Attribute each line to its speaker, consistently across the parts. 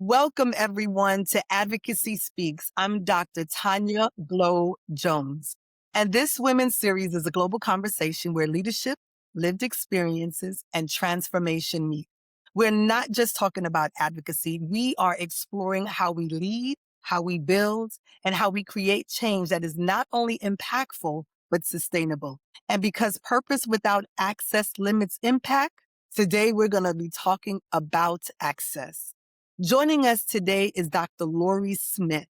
Speaker 1: Welcome, everyone, to Advocacy Speaks. I'm Dr. Tanya Glow Jones. And this Women's Series is a global conversation where leadership, lived experiences, and transformation meet. We're not just talking about advocacy, we are exploring how we lead, how we build, and how we create change that is not only impactful, but sustainable. And because purpose without access limits impact, today we're going to be talking about access. Joining us today is Dr. Lori Smith,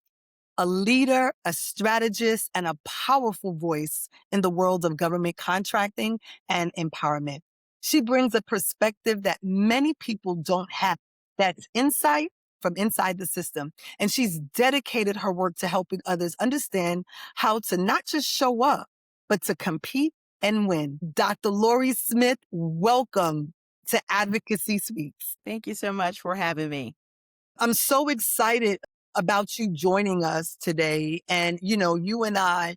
Speaker 1: a leader, a strategist, and a powerful voice in the world of government contracting and empowerment. She brings a perspective that many people don't have. That's insight from inside the system. And she's dedicated her work to helping others understand how to not just show up, but to compete and win. Dr. Lori Smith, welcome to Advocacy Speaks.
Speaker 2: Thank you so much for having me.
Speaker 1: I'm so excited about you joining us today. And, you and I,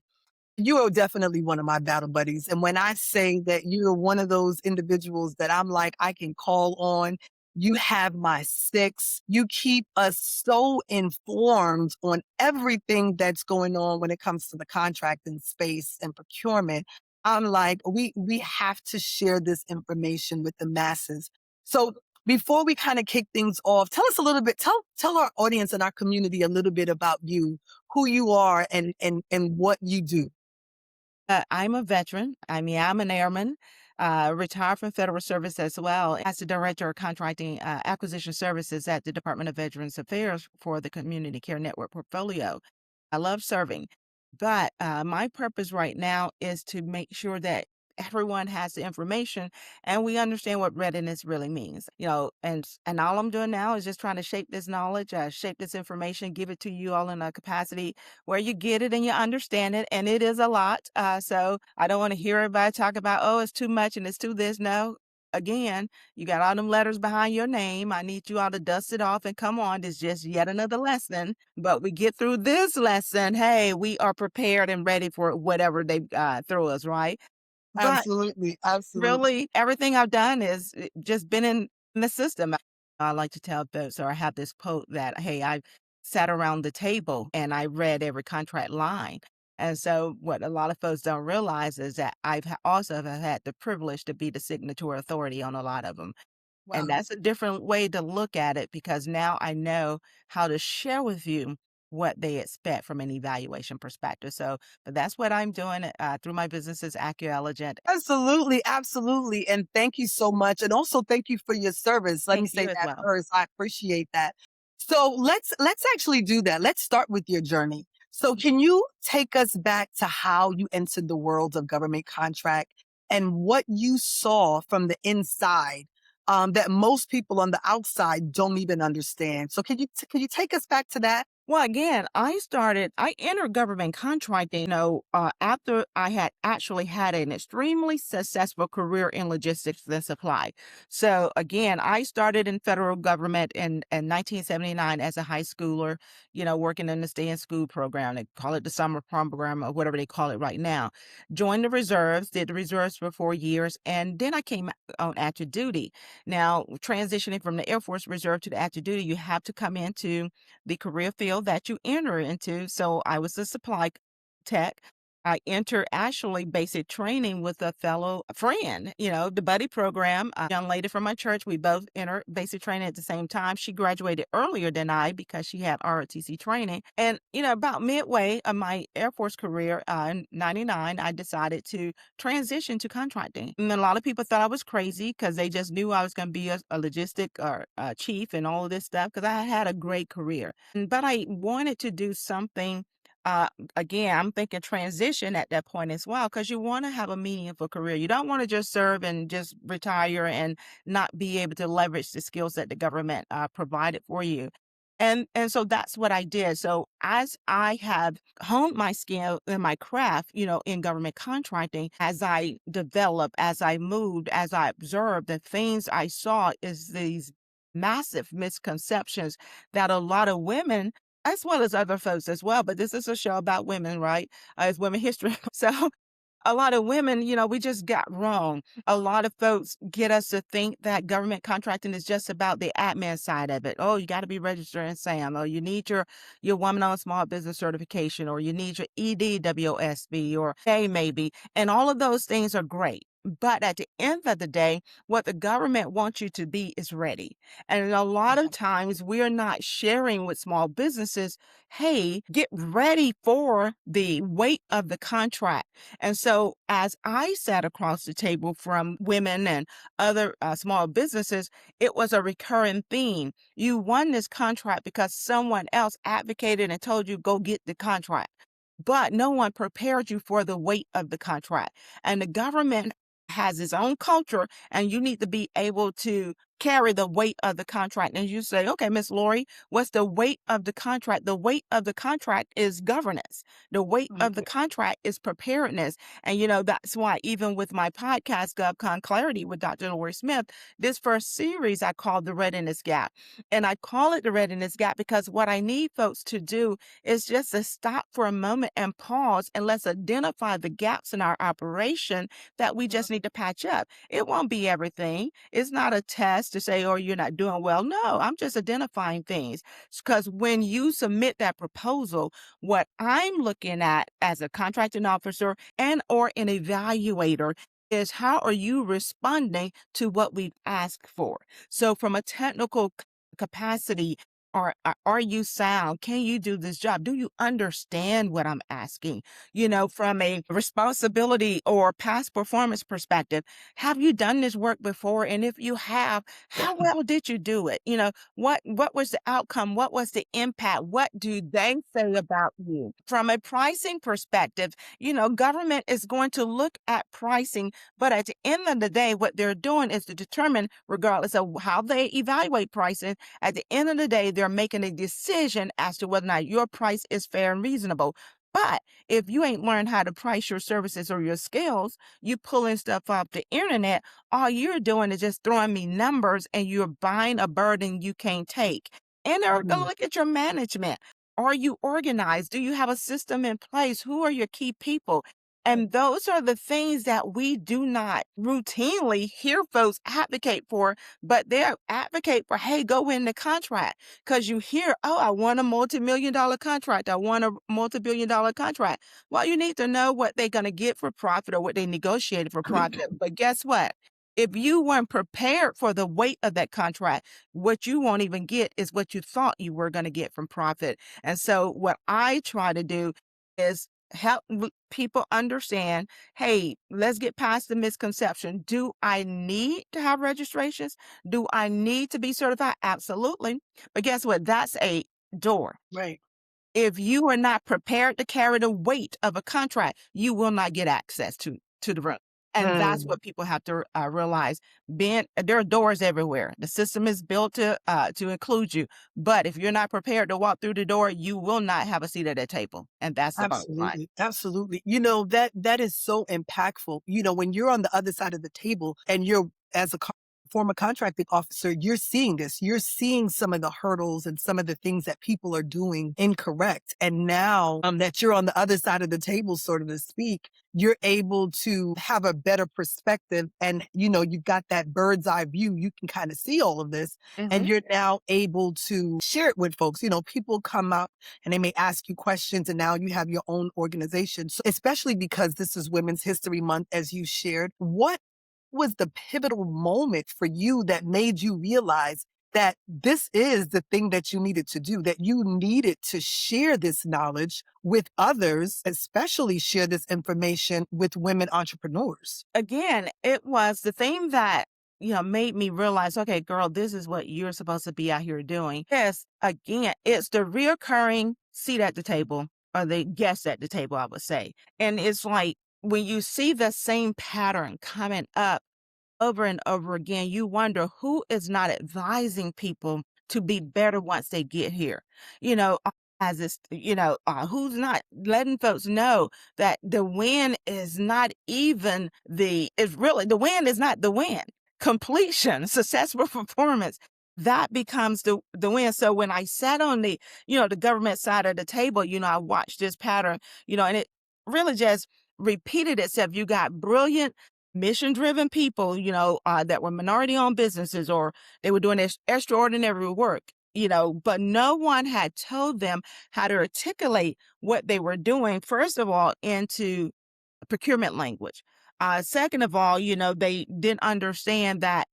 Speaker 1: you are definitely one of my battle buddies. And when I say that you're one of those individuals that I'm like, I can call on, you have my six. You keep us so informed on everything that's going on when it comes to the contracting space and procurement. I'm like, we have to share this information with the masses. So before we kind of kick things off, tell us a little bit, tell our audience and our community a little bit about you, who you are and what you do.
Speaker 2: I'm a veteran. I'm an airman, retired from federal service as well as the director of contracting acquisition services at the Department of Veterans Affairs for the Community Care Network portfolio. I love serving, but my purpose right now is to make sure that everyone has the information and we understand what readiness really means. And all I'm doing now is just trying to shape this knowledge, shape this information, give it to you all in a capacity where you get it and you understand it. And it is a lot. So I don't want to hear everybody talk about, oh, it's too much and it's too this. No. Again, you got all them letters behind your name. I need you all to dust it off and come on. It's just yet another lesson. But we get through this lesson. Hey, we are prepared and ready for whatever they throw us, right? But
Speaker 1: Absolutely. Absolutely.
Speaker 2: really, everything I've done is just been in the system. I like to tell folks, or I have this quote that, hey, I sat around the table and I read every contract line. And so what a lot of folks don't realize is that also have had the privilege to be the signatory authority on a lot of them. And
Speaker 1: Wow.
Speaker 2: that's a different way to look at it because now I know how to share with you what they expect from an evaluation perspective. So, but that's what I'm doing through my businesses, AccuElegant.
Speaker 1: Absolutely. Absolutely. And thank you so much. And also thank you for your service. Let me
Speaker 2: Thank
Speaker 1: say
Speaker 2: you as
Speaker 1: that
Speaker 2: well.
Speaker 1: first. I appreciate that. So let's actually do that. Let's start with your journey. So can you take us back to how you entered the world of government contract and what you saw from the inside that most people on the outside don't even understand? So can you take us back to that?
Speaker 2: Well, again, I entered government contracting, after I had actually had an extremely successful career in logistics and supply. So again, I started in federal government in 1979 as a high schooler, working in the stay in school program. They call it the summer program or whatever they call it right now. Joined the reserves, did the reserves for 4 years, and then I came on active duty. Now, transitioning from the Air Force Reserve to the active duty, you have to come into the career field that you enter into. So I was a supply tech. I entered actually basic training with a fellow friend, the buddy program. A young lady from my church, we both entered basic training at the same time. She graduated earlier than I because she had ROTC training. And, about midway of my Air Force career in 99, I decided to transition to contracting. And a lot of people thought I was crazy because they just knew I was going to be a logistic or chief and all of this stuff because I had a great career. But I wanted to do something. Uh, Again, I'm thinking transition at that point as well because you want to have a meaningful career. You don't want to just serve and just retire and not be able to leverage the skills that the government provided for you. And so that's what I did. So as I have honed my skill and my craft, in government contracting, as I developed, as I moved, as I observed, the things I saw is these massive misconceptions that a lot of women, as well as other folks as well, but this is a show about women, right? It's women history. So a lot of women, we just got wrong. A lot of folks get us to think that government contracting is just about the admin side of it. Oh, you got to be registered in SAM, or you need your woman-owned small business certification, or you need your EDWSB, or A maybe. And all of those things are great. But at the end of the day, what the government wants you to be is ready. And a lot of times we are not sharing with small businesses, hey, get ready for the weight of the contract. And so, as I sat across the table from women and other small businesses, it was a recurring theme. You won this contract because someone else advocated and told you, go get the contract. But no one prepared you for the weight of the contract. And the government has its own culture, and you need to be able to carry the weight of the contract. And you say, okay, Miss Lori, what's the weight of the contract? The weight of the contract is governance. The weight of the contract is preparedness. And, that's why even with my podcast, GovCon Clarity with Dr. Lori Smith, this first series I called the Readiness Gap. And I call it the Readiness Gap because what I need folks to do is just to stop for a moment and pause, and let's identify the gaps in our operation that we just need to patch up. It won't be everything. It's not a test to say, oh, you're not doing well. No, I'm just identifying things. Because when you submit that proposal, what I'm looking at as a contracting officer and or an evaluator is how are you responding to what we've asked for? So from a technical capacity, are you sound? Can you do this job? Do you understand what I'm asking? From a responsibility or past performance perspective, have you done this work before? And if you have, how well did you do it? What was the outcome? What was the impact? What do they say about you? From a pricing perspective, government is going to look at pricing, but at the end of the day, what they're doing is to determine, regardless of how they evaluate pricing, at the end of the day, they're making a decision as to whether or not your price is fair and reasonable. But if you ain't learned how to price your services or your skills, you pulling stuff off the internet, all you're doing is just throwing me numbers and you're buying a burden you can't take. And they're going to look at your management. Are you organized? Do you have a system in place? Who are your key people? And those are the things that we do not routinely hear folks advocate for, but they advocate for, hey, go win the contract. Because you hear, oh, I want a multi-million-dollar contract. I want a multi-billion-dollar contract. Well, you need to know what they're going to get for profit or what they negotiated for profit. But guess what? If you weren't prepared for the weight of that contract, what you won't even get is what you thought you were going to get from profit. And so what I try to do is help people understand, hey, let's get past the misconception. Do I need to have registrations? Do I need to be certified? Absolutely. But guess what? That's a door.
Speaker 1: Right.
Speaker 2: If you are not prepared to carry the weight of a contract, you will not get access to the room. And that's what people have to realize. There are doors everywhere. The system is built to include you. But if you're not prepared to walk through the door, you will not have a seat at that table. And that's the bottom line.
Speaker 1: Absolutely. Absolutely. That is so impactful. When you're on the other side of the table and you're as a former contracting officer, you're seeing this. You're seeing some of the hurdles and some of the things that people are doing incorrect. And now that you're on the other side of the table, sort of to speak, you're able to have a better perspective. And, you've got that bird's eye view. You can kind of see all of this and you're now able to share it with folks. People come up and they may ask you questions and now you have your own organization. So especially because this is Women's History Month, as you shared, what was the pivotal moment for you that made you realize that this is the thing that you needed to do, that you needed to share this knowledge with others, especially share this information with women entrepreneurs?
Speaker 2: Again, it was the thing that made me realize, okay, girl, this is what you're supposed to be out here doing. Yes, again, it's the reoccurring seat at the table, or the guest at the table, I would say. And it's like when you see the same pattern coming up over and over again, you wonder who is not advising people to be better once they get here. As it's, who's not letting folks know that the win is not even the win is not the win. Completion, successful performance, that becomes the win. So when I sat on the government side of the table, I watched this pattern, and it really just repeated itself. You got brilliant, mission-driven people, that were minority-owned businesses, or they were doing extraordinary work, but no one had told them how to articulate what they were doing, first of all, into procurement language. Second of all, they didn't understand that,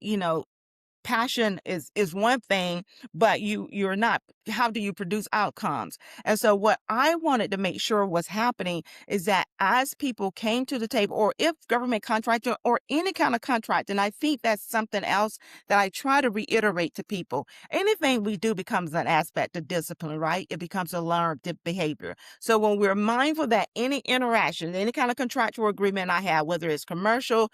Speaker 2: passion is one thing, but you're not, how do you produce outcomes? And so what I wanted to make sure was happening is that as people came to the table, or if government contractor or any kind of contract, and I think that's something else that I try to reiterate to people, anything we do becomes an aspect of discipline, right? It becomes a learned behavior. So when we're mindful that any interaction, any kind of contractual agreement I have, whether it's commercial,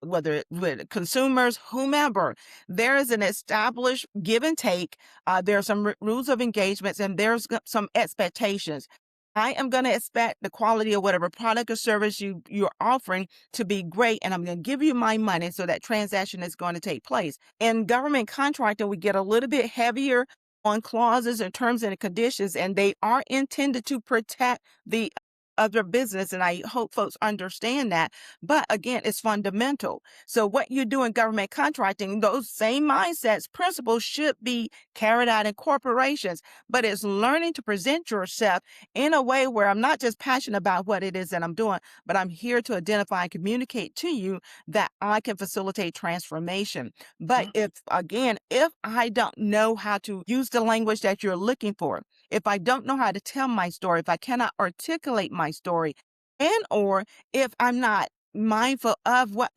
Speaker 2: whether it with consumers, whomever, there is an established give and take. There are some rules of engagements, and there's some expectations. I am going to expect the quality of whatever product or service you're offering to be great, and I'm going to give you my money, so that transaction is going to take place. In government contracting, we get a little bit heavier on clauses and terms and conditions, and they are intended to protect the other business, and I hope folks understand that. But again, it's fundamental. So what you do in government contracting, those same mindsets, principles should be carried out in corporations, but it's learning to present yourself in a way where I'm not just passionate about what it is that I'm doing, but I'm here to identify and communicate to you that I can facilitate transformation. But if I don't know how to use the language that you're looking for, if I don't know how to tell my story, if I cannot articulate my story, and or if I'm not mindful of what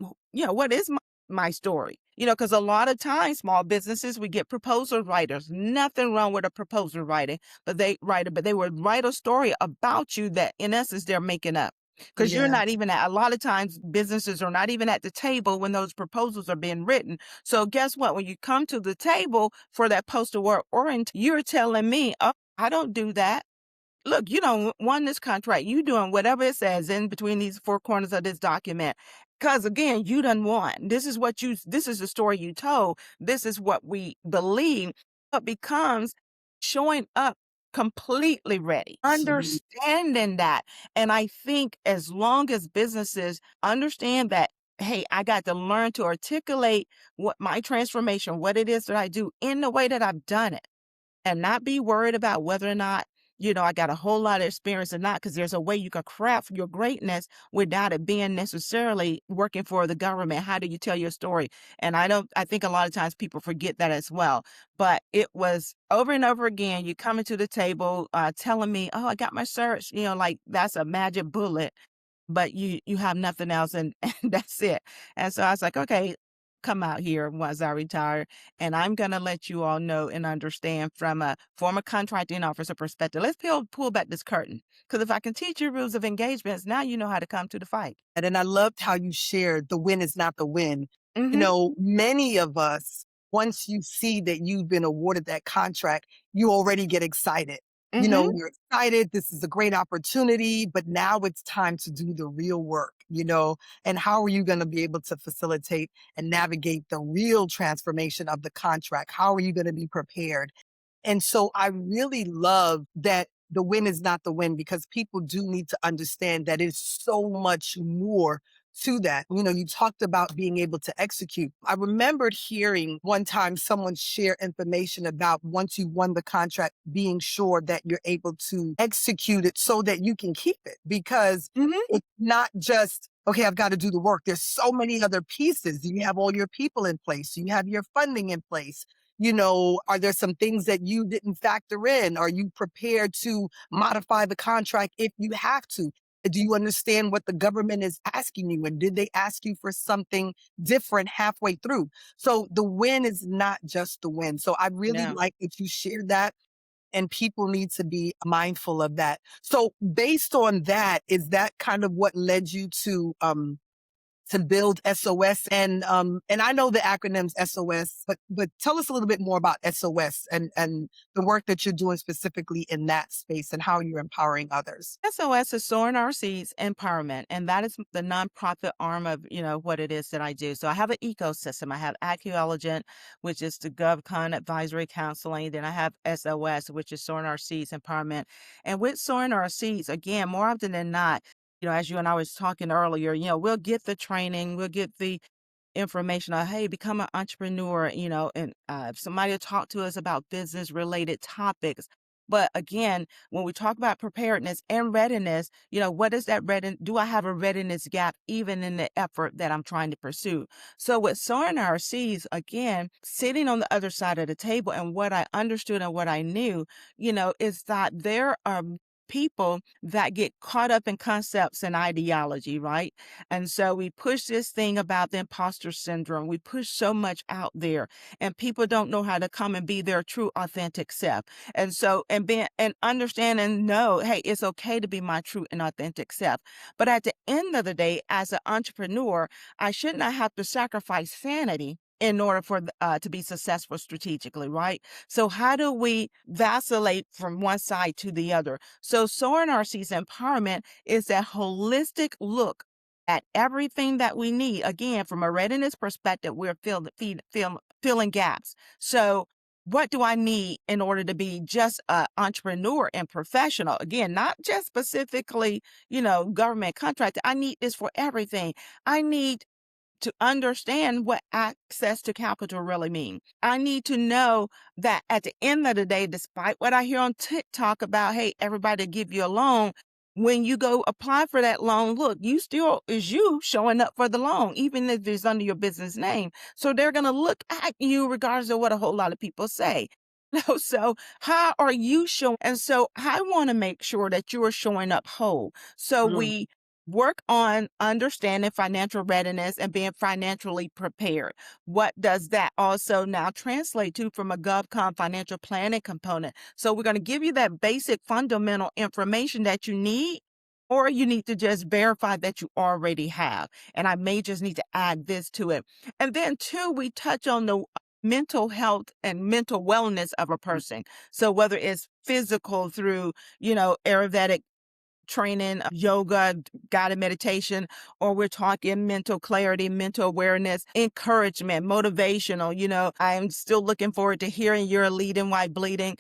Speaker 2: is my story. Because a lot of times small businesses, we get proposal writers. Nothing wrong with a proposal writer, but they would write a story about you that in essence they're making up. Because you're
Speaker 1: Yeah.
Speaker 2: not even a lot of times businesses are not even at the table when those proposals are being written. So guess what? When you come to the table for that poster work orient, you're telling me, oh, I don't do that. Look, you don't won this contract. You doing whatever it says in between these four corners of this document. Because again, you done won. This is the story you told. This is what we believe. What becomes showing up completely ready,
Speaker 1: Absolutely.
Speaker 2: understanding that. And I think as long as businesses understand that, hey, I got to learn to articulate what my transformation, what it is that I do in the way that I've done it, and not be worried about whether or not, I got a whole lot of experience or not, because there's a way you can craft your greatness without it being necessarily working for the government. How do you tell your story? And I think a lot of times people forget that as well. But it was over and over again, you coming to the table, telling me, oh, I got my search, like that's a magic bullet, but you have nothing else, and, and that's it. And so I was like, okay, come out here once I retire, and I'm gonna let you all know and understand from a former contracting officer perspective. Let's pull back this curtain. Because if I can teach you rules of engagements, now you know how to come to the fight.
Speaker 1: And I loved how you shared the win is not the win.
Speaker 2: Mm-hmm.
Speaker 1: Many of us, once you see that you've been awarded that contract, you already get excited.
Speaker 2: Mm-hmm.
Speaker 1: You're excited. This is a great opportunity, but now it's time to do the real work, and how are you going to be able to facilitate and navigate the real transformation of the contract? How are you going to be prepared? And so I really love that the win is not the win, because people do need to understand that it's so much more to that. You talked about being able to execute. I remembered hearing one time someone share information about, once you won the contract, being sure that you're able to execute it so that you can keep it, because
Speaker 2: Mm-hmm.
Speaker 1: it's not just, okay, I've got to do the work. There's so many other pieces. You have all your people in place. You have your funding in place. Are there some things that you didn't factor in? Are you prepared to modify the contract if you have to? Do you understand what the government is asking you? And did they ask you for something different halfway through? So the win is not just the win. So I really
Speaker 2: No.
Speaker 1: like that you shared that, and people need to be mindful of that. So based on that, is that kind of what led you to build SOS? And I know the acronym's SOS, but tell us a little bit more about SOS and the work that you're doing specifically in that space and how you're empowering others.
Speaker 2: SOS is Soaring Our Seeds Empowerment, and that is the nonprofit arm of what it is that I do. So I have an ecosystem. I have Archaeologent, which is the GovCon advisory counseling. Then I have SOS, which is Soaring Our Seeds Empowerment. And with Soaring Our Seeds, again, more often than not, as you and I was talking earlier, we'll get the training, we'll get the information on, hey, become an entrepreneur, and if somebody will talk to us about business related topics. But again, when we talk about preparedness and readiness, what is that readiness? Do I have a readiness gap even in the effort that I'm trying to pursue? So with sowing our seeds, again, sitting on the other side of the table and what I understood and what I knew, is that there are people that get caught up in concepts and ideology, right? And so we push this thing about the imposter syndrome. We push so much out there, and people don't know how to come and be their true, authentic self. And so, and being and understand and know, hey, it's okay to be my true and authentic self. But at the end of the day, as an entrepreneur, I should not have to sacrifice sanity in order for to be successful strategically, right? So how do we vacillate from one side to the other? So Soaring RC's empowerment is that holistic look at everything that we need. Again, from a readiness perspective, we're filling gaps. So what do I need in order to be just an entrepreneur and professional? Again, not just specifically, government contractor. I need this for everything. I need to understand what access to capital really mean. I need to know that at the end of the day, despite what I hear on TikTok about, hey, everybody give you a loan, when you go apply for that loan, look, you still is you showing up for the loan, even if it's under your business name. So they're going to look at you regardless of what a whole lot of people say. So how are you showing? And so I want to make sure that you are showing up whole. So
Speaker 1: Mm.
Speaker 2: we work on understanding financial readiness and being financially prepared. What does that also now translate to from a GovCon financial planning component? So we're going to give you that basic fundamental information that you need, or you need to just verify that you already have. And I may just need to add this to it. And then two, we touch on the mental health and mental wellness of a person. So whether it's physical through, Ayurvedic training, yoga, guided meditation, or we're talking mental clarity, mental awareness, encouragement, motivational. I'm still looking forward to hearing your leading while bleeding,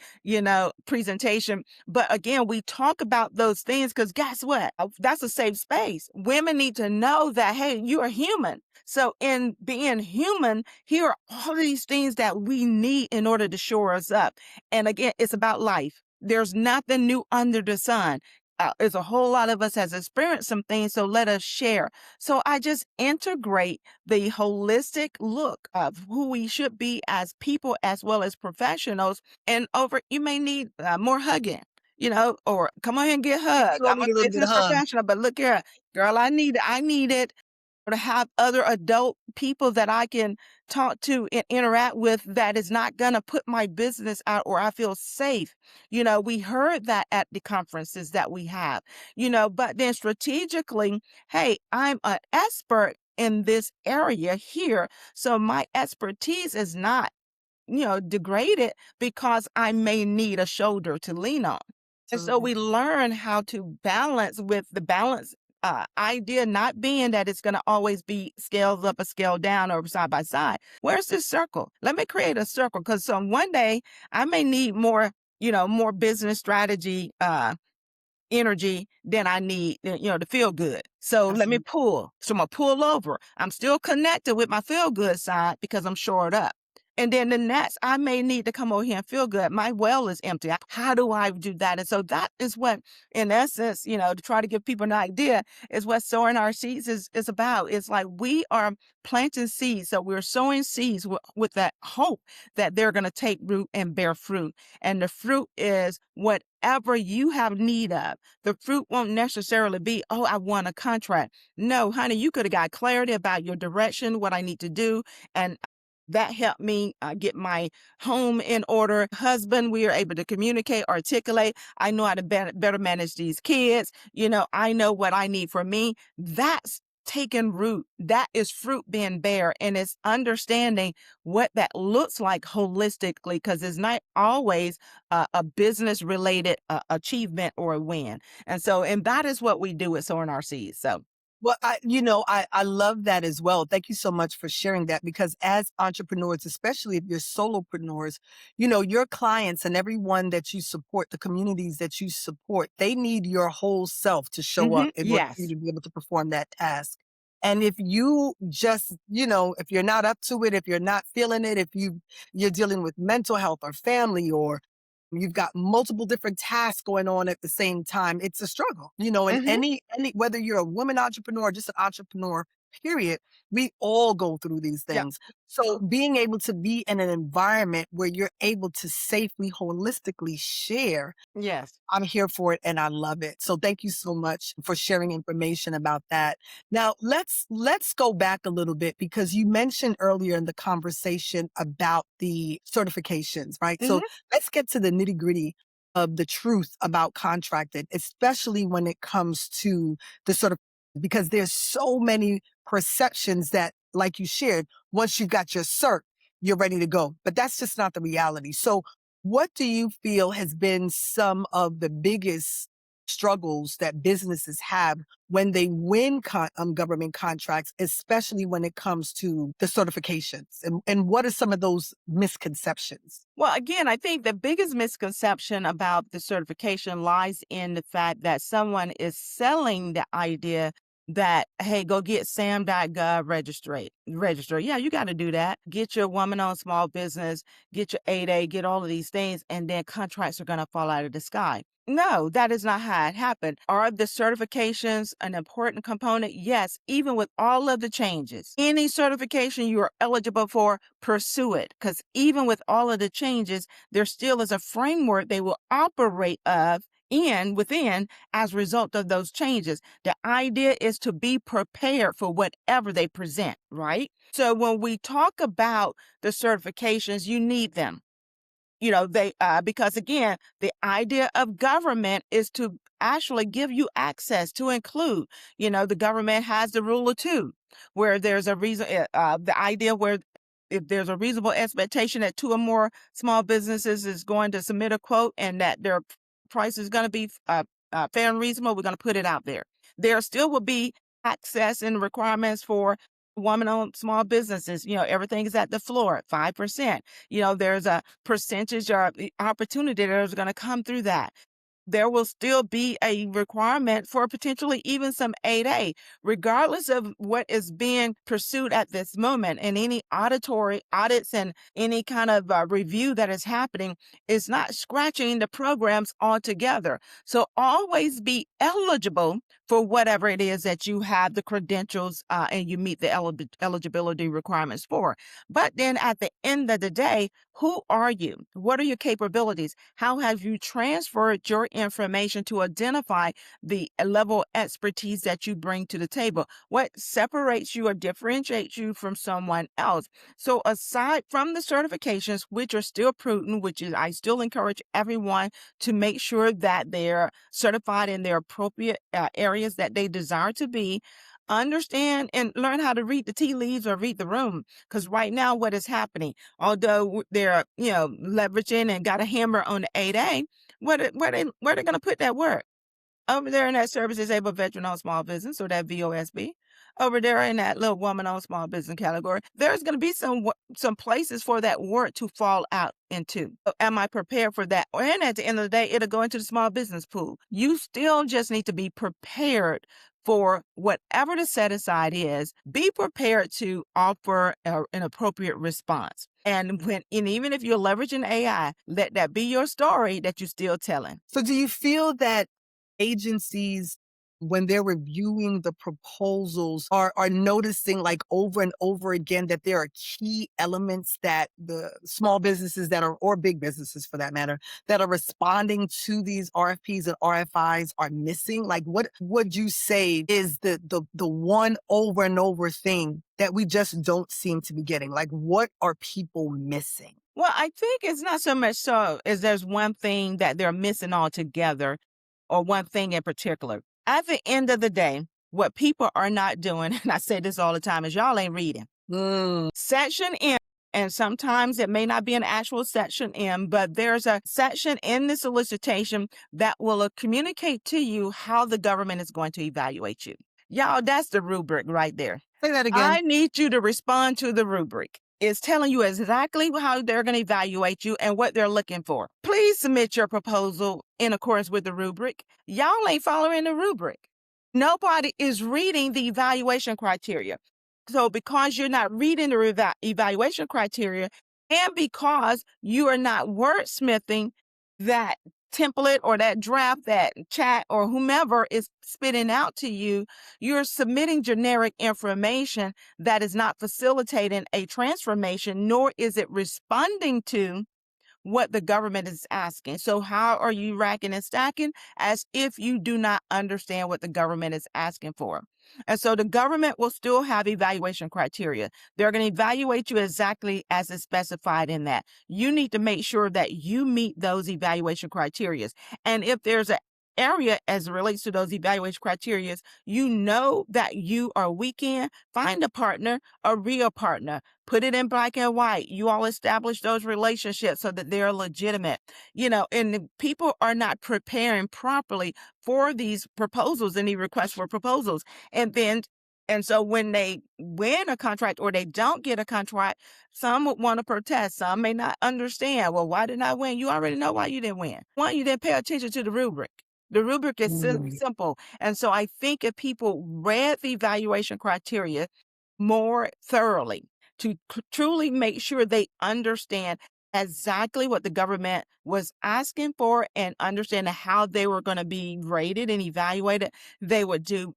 Speaker 2: presentation. But again, we talk about those things because guess what? That's a safe space. Women need to know that, hey, you are human. So in being human, here are all of these things that we need in order to shore us up. And again, it's about life. There's nothing new under the sun. There's a whole lot of us has experienced some things, so let us share. So I just integrate the holistic look of who we should be as people as well as professionals. And you may need more hugging, or come on here and get
Speaker 1: You
Speaker 2: hugged.
Speaker 1: gonna
Speaker 2: I'm a
Speaker 1: need a little bit
Speaker 2: business
Speaker 1: of hug.
Speaker 2: professional, but look here, girl, I need it to have other adult people that I can talk to and interact with that is not going to put my business out or I feel safe. We heard that at the conferences that we have, but then strategically, hey, I'm an expert in this area here. So my expertise is not degraded because I may need a shoulder to lean on. And so
Speaker 1: Absolutely.
Speaker 2: we learn how to balance with the balance idea not being that it's going to always be scales up or scale down or side by side. Where's this circle? Let me create a circle because one day I may need more, more business strategy energy than I need, to feel good. So let me
Speaker 1: Absolutely.
Speaker 2: pull. So I'm gonna pull over. I'm still connected with my feel good side because I'm shored up. And then the next, I may need to come over here and feel good. My well is empty. How do I do that? And so that is what, in essence, to try to give people an idea, is what sowing our seeds is about. It's like we are planting seeds. So we're sowing seeds with that hope that they're going to take root and bear fruit. And the fruit is whatever you have need of. The fruit won't necessarily be, oh, I won a contract. No, honey, you could have got clarity about your direction, what I need to do. And that helped me get my home in order. Husband, we are able to communicate, articulate. I know how to better manage these kids. I know what I need for me. That's taking root. That is fruit being bare. And it's understanding what that looks like holistically, because it's not always a business related achievement or a win. And that is what we do at Soaring Our Seeds. So
Speaker 1: Well, I love that as well. Thank you so much for sharing that because as entrepreneurs, especially if you're solopreneurs, your clients and everyone that you support, the communities that you support, they need your whole self to show up in order for you
Speaker 2: Yes.
Speaker 1: to be able to perform that task. And if you just, if you're not up to it, if you're not feeling it, if you're dealing with mental health or family or you've got multiple different tasks going on at the same time, it's a struggle, and
Speaker 2: Hmm.
Speaker 1: any whether you're a woman entrepreneur or just an entrepreneur, period, we all go through these
Speaker 2: Yeah.
Speaker 1: things. So being able to be in an environment where you're able to safely, holistically share,
Speaker 2: Yes.
Speaker 1: I'm here for it and I love it. So thank you so much for sharing information about that. Now let's go back a little bit because you mentioned earlier in the conversation about the certifications, right? So
Speaker 2: Hmm.
Speaker 1: let's get to the nitty-gritty of the truth about contracting, especially when it comes to the sort of because there's so many perceptions that, like you shared, once you got your cert, you're ready to go. But that's just not the reality. So what do you feel has been some of the biggest struggles that businesses have when they win government contracts, especially when it comes to the certifications? And what are some of those misconceptions?
Speaker 2: Well, again, I think the biggest misconception about the certification lies in the fact that someone is selling the idea that, hey, go get sam.gov register. Yeah, you got to do that. Get your woman-owned small business, get your 8A, get all of these things, and then contracts are going to fall out of the sky. No, that is not how it happened. Are the certifications an important component? Yes, even with all of the changes. Any certification you are eligible for, pursue it. Because even with all of the changes, there still is a framework they will operate within as a result of those changes. The idea is to be prepared for whatever they present, right? So when we talk about the certifications, you need them. They because again, the idea of government is to actually give you access to include. The government has the rule of two, where there's a reason. The idea where if there's a reasonable expectation that two or more small businesses is going to submit a quote and that their price is going to be fair and reasonable, we're going to put it out there. There still will be access and requirements for woman-owned small businesses. Everything is at the floor, 5%. There's a percentage or the opportunity that is going to come through that. There will still be a requirement for potentially even some 8A, regardless of what is being pursued at this moment. And any auditory audits and any kind of review that is happening is not scratching the programs altogether. So always be eligible for whatever it is that you have the credentials and you meet the eligibility requirements for. But then at the end of the day, who are you? What are your capabilities? How have you transferred your information to identify the level of expertise that you bring to the table? What separates you or differentiates you from someone else? So aside from the certifications, which are still prudent, which is I still encourage everyone to make sure that they're certified in their appropriate areas that they desire to be. Understand and learn how to read the tea leaves or read the room. Because right now, what is happening, although they're leveraging and got a hammer on the 8A, where they going to put that work? Over there in that service disabled veteran owned small business or that VOSB, over there in that little woman owned small business category, there's going to be some places for that work to fall out into. So am I prepared for that? And at the end of the day, it'll go into the small business pool. You still just need to be prepared for whatever the set aside is. Be prepared to offer an appropriate response. And even if you're leveraging AI, let that be your story that you're still telling.
Speaker 1: So do you feel that agencies, when they're reviewing the proposals, are noticing like over and over again that there are key elements that the small businesses that are, or big businesses for that matter, that are responding to these RFPs and RFIs are missing? Like what would you say is the one over and over thing that we just don't seem to be getting? Like what are people missing?
Speaker 2: Well, I think it's not so much so as there's one thing that they're missing altogether or one thing in particular. At the end of the day, what people are not doing, and I say this all the time, is y'all ain't reading.
Speaker 1: Mm.
Speaker 2: Section M, and sometimes it may not be an actual section M, but there's a section in the solicitation that will communicate to you how the government is going to evaluate you. Y'all, that's the rubric right there.
Speaker 1: Say that again.
Speaker 2: I need you to respond to the rubric. It's telling you exactly how they're going to evaluate you and what they're looking for. Please submit your proposal in accordance with the rubric. Y'all ain't following the rubric. Nobody is reading the evaluation criteria. So because you're not reading the evaluation criteria, and because you are not wordsmithing that template or that draft that chat or whomever is spitting out to you, you're submitting generic information that is not facilitating a transformation, nor is it responding to what the government is asking. So how are you racking and stacking? As if you do not understand what the government is asking for. And so the government will still have evaluation criteria. They're going to evaluate you exactly as is specified in that. You need to make sure that you meet those evaluation criteria. And if there's an area as it relates to those evaluation criteria, you know that you are weak in, find a partner, a real partner. Put it in black and white. You all establish those relationships so that they're legitimate, and the people are not preparing properly for these proposals and the requests for proposals. And so when they win a contract or they don't get a contract, some would want to protest. Some may not understand. Well, why didn't I win? You already know why you didn't win. Why you didn't pay attention to the rubric. The rubric is simple. And so I think if people read the evaluation criteria more thoroughly, to truly make sure they understand exactly what the government was asking for and understand how they were going to be rated and evaluated, they would do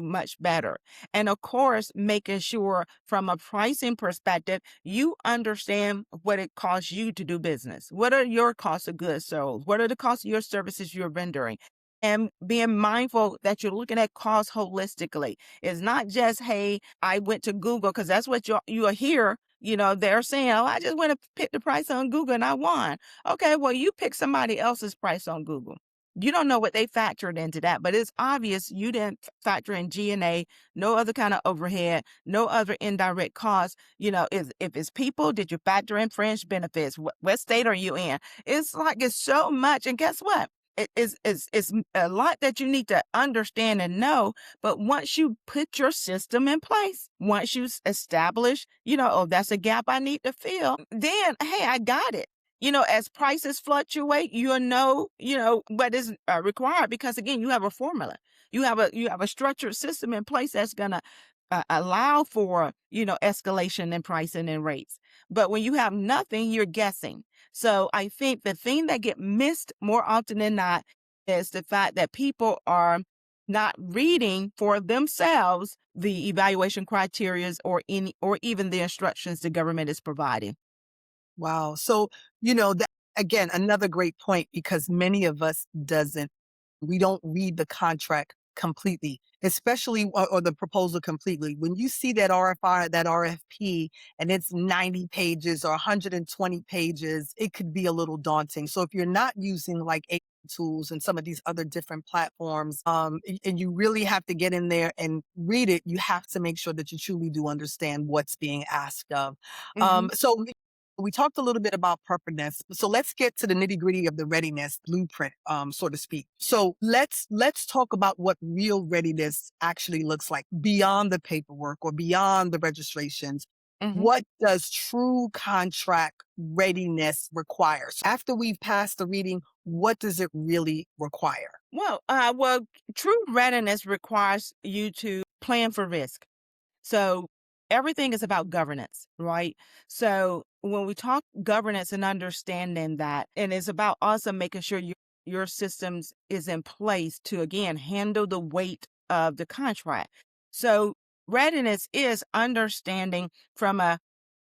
Speaker 2: much better. And of course, making sure from a pricing perspective, you understand what it costs you to do business. What are your costs of goods sold? What are the costs of your services you're rendering? And being mindful that you're looking at costs holistically. It's not just, hey, I went to Google, because that's what you hear. They're saying, oh, I just went to pick the price on Google and I won. Okay, well, you pick somebody else's price on Google. You don't know what they factored into that, but it's obvious you didn't factor in G&A, no other kind of overhead, no other indirect costs. If it's people, did you factor in fringe benefits? What state are you in? It's so much. And guess what? It's a lot that you need to understand and know. But once you put your system in place, once you establish, oh, that's a gap I need to fill, then, hey, I got it. As prices fluctuate, you'll know, what is required, because again, you have a formula. You have a structured system in place that's going to allow for, escalation in pricing and rates. But when you have nothing, you're guessing. So I think the thing that get missed more often than not is the fact that people are not reading for themselves the evaluation criteria or even the instructions the government is providing.
Speaker 1: Wow. So, that, again, another great point, because many of us we don't read the contract completely, especially or the proposal completely. When you see that RFI, that RFP, and it's 90 pages or 120 pages, it could be a little daunting. So if you're not using like AI tools and some of these other different platforms, and you really have to get in there and read it, you have to make sure that you truly do understand what's being asked of. So we talked a little bit about preparedness, so let's get to the nitty gritty of the readiness blueprint, so to speak. So let's talk about what real readiness actually looks like beyond the paperwork or beyond the registrations. What does true contract readiness require? So after we've passed the reading, what does it really require?
Speaker 2: Well, true readiness requires you to plan for risk. So everything is about governance, right? So when we talk governance and understanding that, and it's about also making sure your systems is in place to, again, handle the weight of the contract. So readiness is understanding from a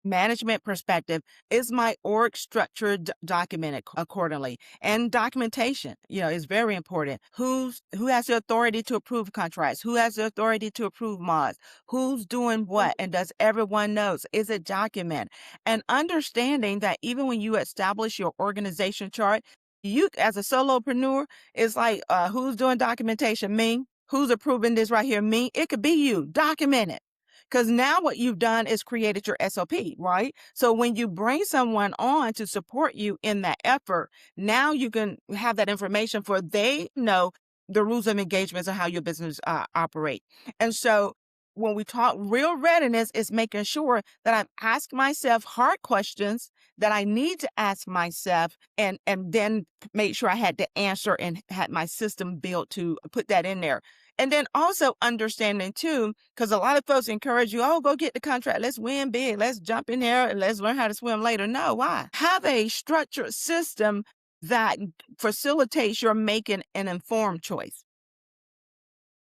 Speaker 2: management perspective, is my org structure documented accordingly? And documentation, is very important. Who has the authority to approve contracts? Who has the authority to approve mods? Who's doing what? And does everyone knows? Is it documented? And understanding that even when you establish your organization chart, you as a solopreneur, it's like, who's doing documentation? Me. Who's approving this right here? Me. It could be you. Document it. Because now what you've done is created your SOP, right? So when you bring someone on to support you in that effort, now you can have that information for they know the rules of engagements and how your business operate. And so when we talk real readiness is making sure that I'm asking myself hard questions that I need to ask myself, and then make sure I had the answer and had my system built to put that in there. And then also understanding too, because a lot of folks encourage you, oh, go get the contract. Let's win big. Let's jump in there and let's learn how to swim later. No, why? Have a structured system that facilitates your making an informed choice.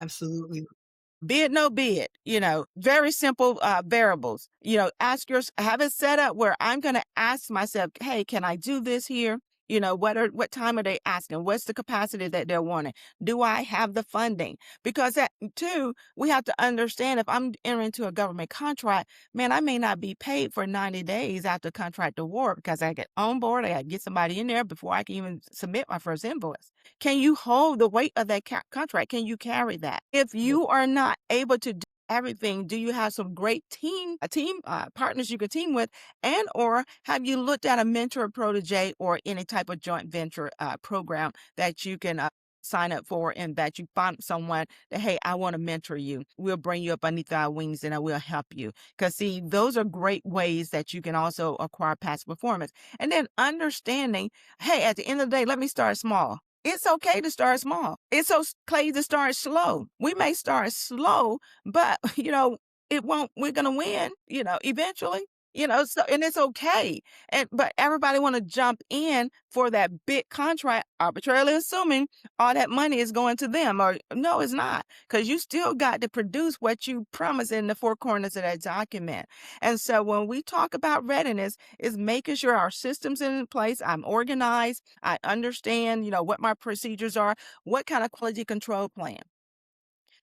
Speaker 1: Absolutely.
Speaker 2: Bid, no bid, very simple variables. Have it set up where I'm going to ask myself, hey, can I do this here? What time are they asking? What's the capacity that they're wanting? Do I have the funding? Because that too, we have to understand if I'm entering into a government contract, man, I may not be paid for 90 days after contract award because I get on board, I got to get somebody in there before I can even submit my first invoice. Can you hold the weight of that contract? Can you carry that? If you are not able to do everything, do you have some great team partners you can team with, and or have you looked at a mentor protege or any type of joint venture program that you can sign up for, and that you find someone that, hey, I want to mentor you. We'll bring you up underneath our wings and I will help you. Because see, those are great ways that you can also acquire past performance. And then understanding, hey, at the end of the day, let me start small. It's okay to start small. It's okay to start slow. We may start slow, but it won't, we're gonna win, eventually. So, and it's okay. But everybody want to jump in for that big contract, arbitrarily assuming all that money is going to them. Or no, it's not. Because you still got to produce what you promised in the four corners of that document. And so when we talk about readiness, is making sure our systems in place, I'm organized, I understand, what my procedures are, what kind of quality control plan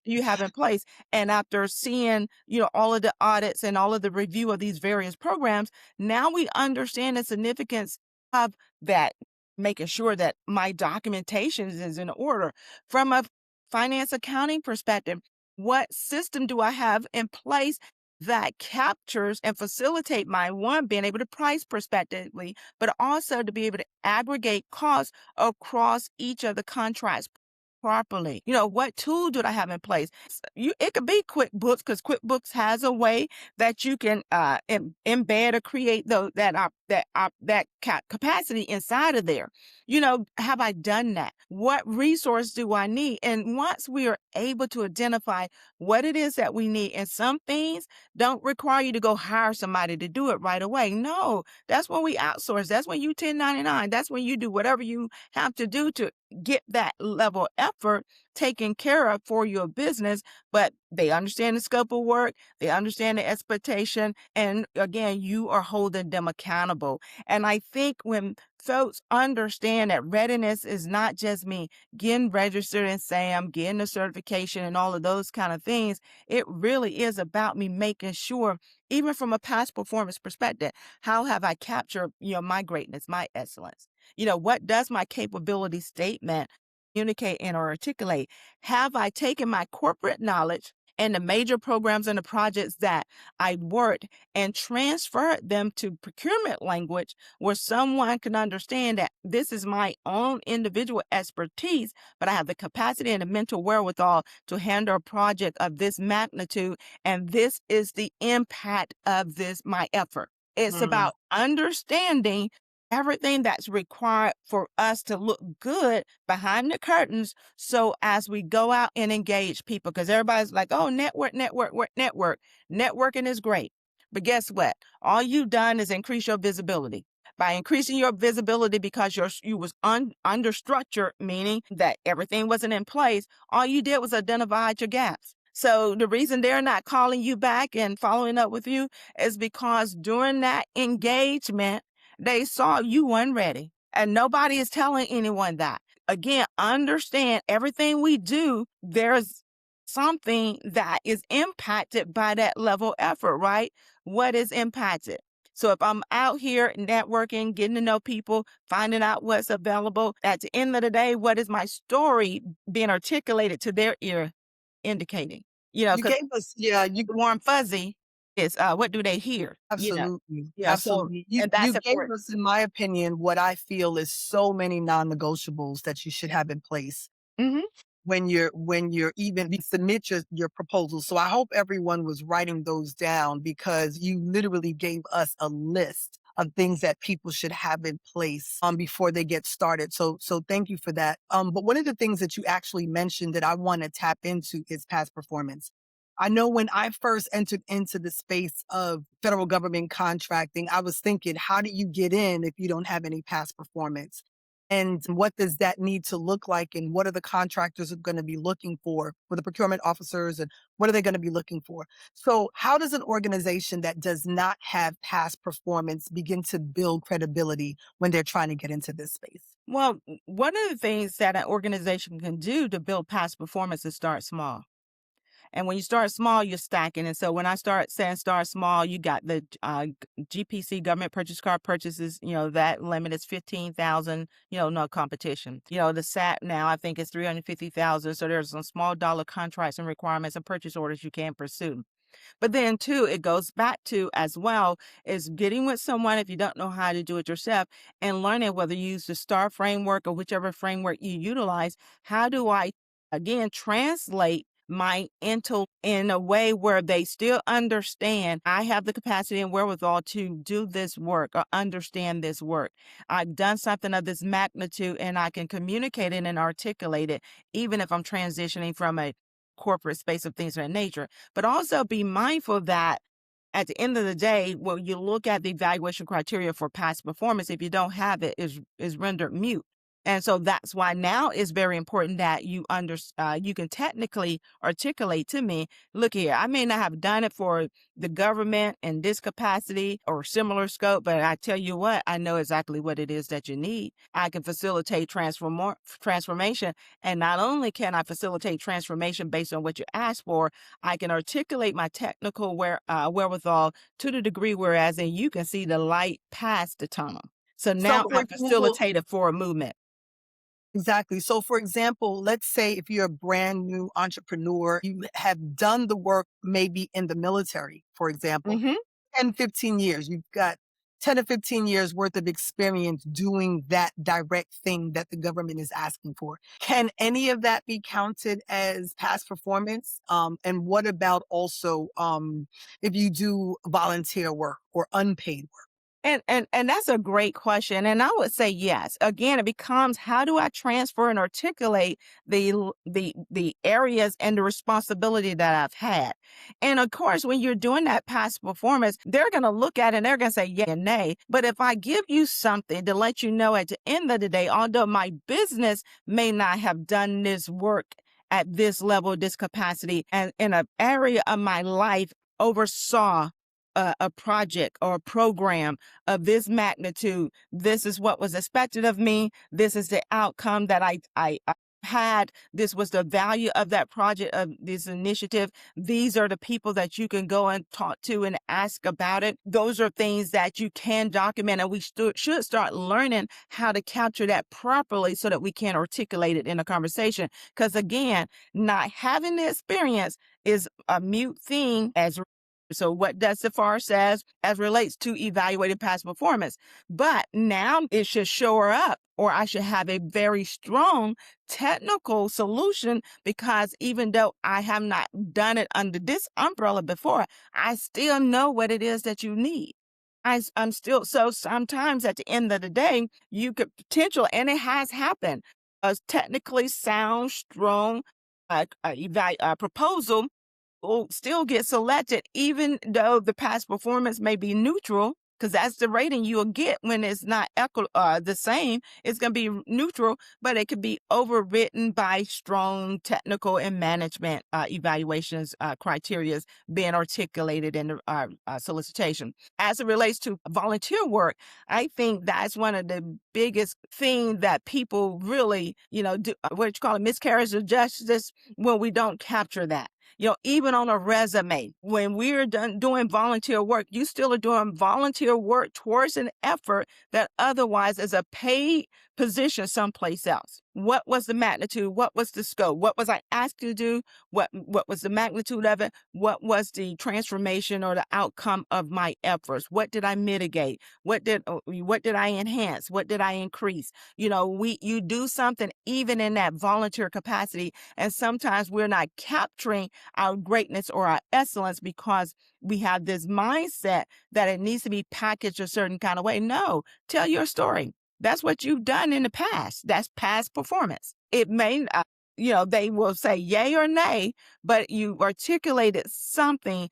Speaker 2: do you have in place? And after seeing, all of the audits and all of the review of these various programs, now we understand the significance of that, making sure that my documentation is in order. From a finance accounting perspective, what system do I have in place that captures and facilitate my one, being able to price prospectively, but also to be able to aggregate costs across each of the contracts properly. What tool do I have in place? It could be QuickBooks, because QuickBooks has a way that you can embed or create that capacity inside of there. Have I done that? What resource do I need? And once we are able to identify what it is that we need, and some things don't require you to go hire somebody to do it right away. No, that's when we outsource. That's when you 1099. That's when you do whatever you have to do to get that level of effort taken care of for your business. But they understand the scope of work, they understand the expectation, and again, you are holding them accountable. And I think when folks understand that readiness is not just me getting registered and SAM, getting the certification and all of those kind of things, it really is about me making sure, even from a past performance perspective, how have I captured, my greatness, my excellence? What does my capability statement communicate and or articulate? Have I taken my corporate knowledge and the major programs and the projects that I worked and transferred them to procurement language where someone can understand that this is my own individual expertise, but I have the capacity and the mental wherewithal to handle a project of this magnitude, and this is the impact of my effort. It's
Speaker 1: Mm.
Speaker 2: about understanding everything that's required for us to look good behind the curtains. So as we go out and engage people, because everybody's like, oh, network, network, network. Networking is great. But guess what? All you've done is increase your visibility. By increasing your visibility because you was under structure, meaning that everything wasn't in place, all you did was identify your gaps. So the reason they're not calling you back and following up with you is because during that engagement, they saw you weren't ready. And nobody is telling anyone that. Again, understand everything we do, there's something that is impacted by that level of effort, right? What is impacted? So if I'm out here networking, getting to know people, finding out what's available, at the end of the day, what is my story being articulated to their ear indicating?
Speaker 1: You
Speaker 2: Because
Speaker 1: gave us, yeah, you
Speaker 2: warm fuzzy is what do they hear?
Speaker 1: absolutely,
Speaker 2: So,
Speaker 1: absolutely. You
Speaker 2: and
Speaker 1: you
Speaker 2: that's
Speaker 1: gave
Speaker 2: important.
Speaker 1: us, in my opinion, what I feel is so many non-negotiables that you should have in place.
Speaker 2: Mhm.
Speaker 1: when you're even you submit your proposal. So I hope everyone was writing those down because you literally gave us a list of things that people should have in place before they get started. So thank you for that. But one of the things that you actually mentioned that I want to tap into is past performance. I know when I first entered into the space of federal government contracting, I was thinking, how do you get in if you don't have any past performance? And what does that need to look like? And what are the contractors going to be looking for the procurement officers? And what are they going to be looking for? So, how does an organization that does not have past performance begin to build credibility when they're trying to get into this space?
Speaker 2: Well, one of the things that an organization can do to build past performance is start small. And when you start small, you're stacking. And so when I start saying start small, you got the GPC, government purchase car purchases, that limit is 15,000, no competition. The SAT now, I think, is 350,000. So there's some small dollar contracts and requirements and purchase orders you can pursue. But then too, it goes back to as well is getting with someone if you don't know how to do it yourself and learning whether you use the STAR framework or whichever framework you utilize. How do I again translate my intellect in a way where they still understand I have the capacity and wherewithal to do this work or understand this work. I've done something of this magnitude and I can communicate it and articulate it, even if I'm transitioning from a corporate space of things of that nature. But also be mindful that at the end of the day, when you look at the evaluation criteria for past performance, if you don't have it, is rendered mute. And so that's why now it's very important that you can technically articulate to me, look here, I may not have done it for the government in this capacity or similar scope, but I tell you what, I know exactly what it is that you need. I can facilitate transformation. And not only can I facilitate transformation based on what you asked for, I can articulate my technical wherewithal to the degree whereas and you can see the light past the tunnel. So
Speaker 1: So,
Speaker 2: now
Speaker 1: for
Speaker 2: I
Speaker 1: example,
Speaker 2: facilitate it for a movement.
Speaker 1: exactly. So, for example, let's say if you're a brand new entrepreneur, you have done the work maybe in the military, for example,
Speaker 2: Mhm.
Speaker 1: 10, 15 years. You've got 10 to 15 years worth of experience doing that direct thing that the government is asking for. Can any of that be counted as past performance? And what about also if you do volunteer work or unpaid work?
Speaker 2: And that's a great question. And I would say yes. Again, it becomes how do I transfer and articulate the areas and the responsibility that I've had. And of course, when you're doing that past performance, they're gonna look at it and they're gonna say yeah and nay. But if I give you something to let you know at the end of the day, although my business may not have done this work at this level, this capacity, and in an area of my life oversaw a project or a program of this magnitude. This is what was expected of me. This is the outcome that I had. This was the value of that project, of this initiative. These are the people that you can go and talk to and ask about it. Those are things that you can document, and we should start learning how to capture that properly so that we can articulate it in a conversation. Because again, not having the experience is a mute thing as so what does the FAR says as relates to evaluating past performance? But now it should shore up, or I should have a very strong technical solution because even though I have not done it under this umbrella before, I still know what it is that you need. I'm still, so sometimes at the end of the day, you could potential, and it has happened, a technically sound, strong proposal will still get selected, even though the past performance may be neutral, because that's the rating you'll get when it's not the same. It's going to be neutral, but it could be overwritten by strong technical and management evaluations criteria being articulated in the solicitation. As it relates to volunteer work, I think that's one of the biggest things that people really, do what you call a miscarriage of justice when we don't capture that. Even on a resume, when we're done doing volunteer work, you still are doing volunteer work towards an effort that otherwise is a paid position someplace else. what was the magnitude? What was the scope? What was I asked to do? What was the magnitude of it? What was the transformation or the outcome of my efforts? What did I mitigate? What did I enhance? What did I increase? You do something even in that volunteer capacity, and sometimes we're not capturing our greatness or our excellence because we have this mindset that it needs to be packaged a certain kind of way. No, tell your story. That's what you've done in the past. That's past performance. It may, they will say yay or nay, but you articulated something.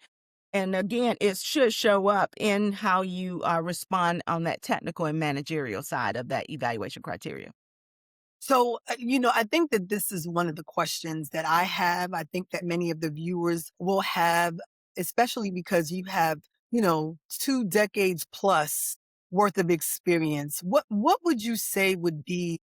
Speaker 2: And again, it should show up in how you respond on that technical and managerial side of that evaluation criteria.
Speaker 1: So, I think that this is one of the questions that I have. I think that many of the viewers will have, especially because you have, 2 decades plus worth of experience. What would you say would be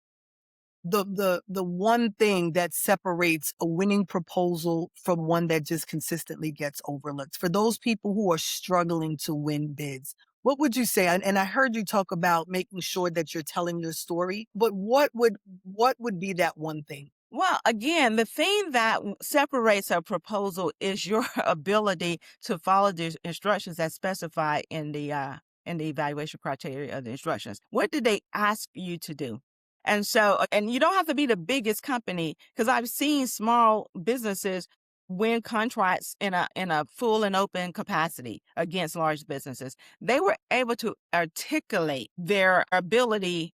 Speaker 1: the one thing that separates a winning proposal from one that just consistently gets overlooked? For those people who are struggling to win bids, what would you say? And I heard you talk about making sure that you're telling your story, but what would be that one thing?
Speaker 2: Well, again, the thing that separates a proposal is your ability to follow the instructions that's specified in the evaluation criteria of the instructions. What did they ask you to do? And so, and you don't have to be the biggest company, because I've seen small businesses win contracts in a full and open capacity against large businesses. They were able to articulate their ability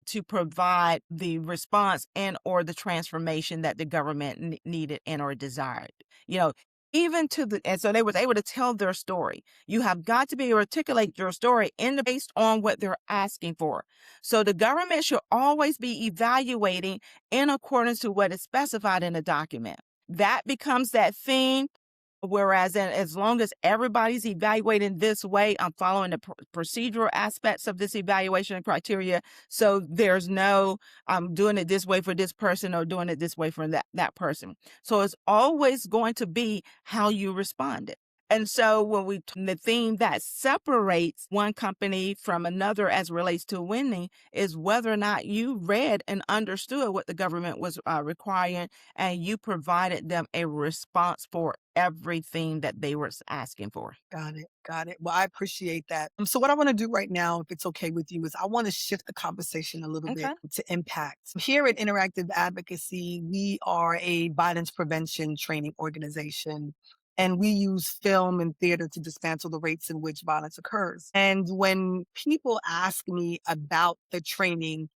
Speaker 2: to provide the response and or the transformation that the government needed and or desired. You know, even to the and so they was able to tell their story. You have got to be able to articulate your story based on what they're asking for. So the government should always be evaluating in accordance to what is specified in the document. That becomes that theme. Whereas, as long as everybody's evaluating this way, I'm following the procedural aspects of this evaluation criteria. So there's no, I'm doing it this way for this person or doing it this way for that person. So it's always going to be how you responded. And so the theme that separates one company from another as relates to winning is whether or not you read and understood what the government was requiring, and you provided them a response for everything that they were asking for.
Speaker 1: Got it. Got it. Well, I appreciate that. So what I want to do right now, if it's okay with you, is I want to shift the conversation a little bit
Speaker 2: Okay.
Speaker 1: to impact. Here at Interactive Advocacy, we are a violence prevention training organization. And we use film and theater to dismantle the rates in which violence occurs. And when people ask me about the training,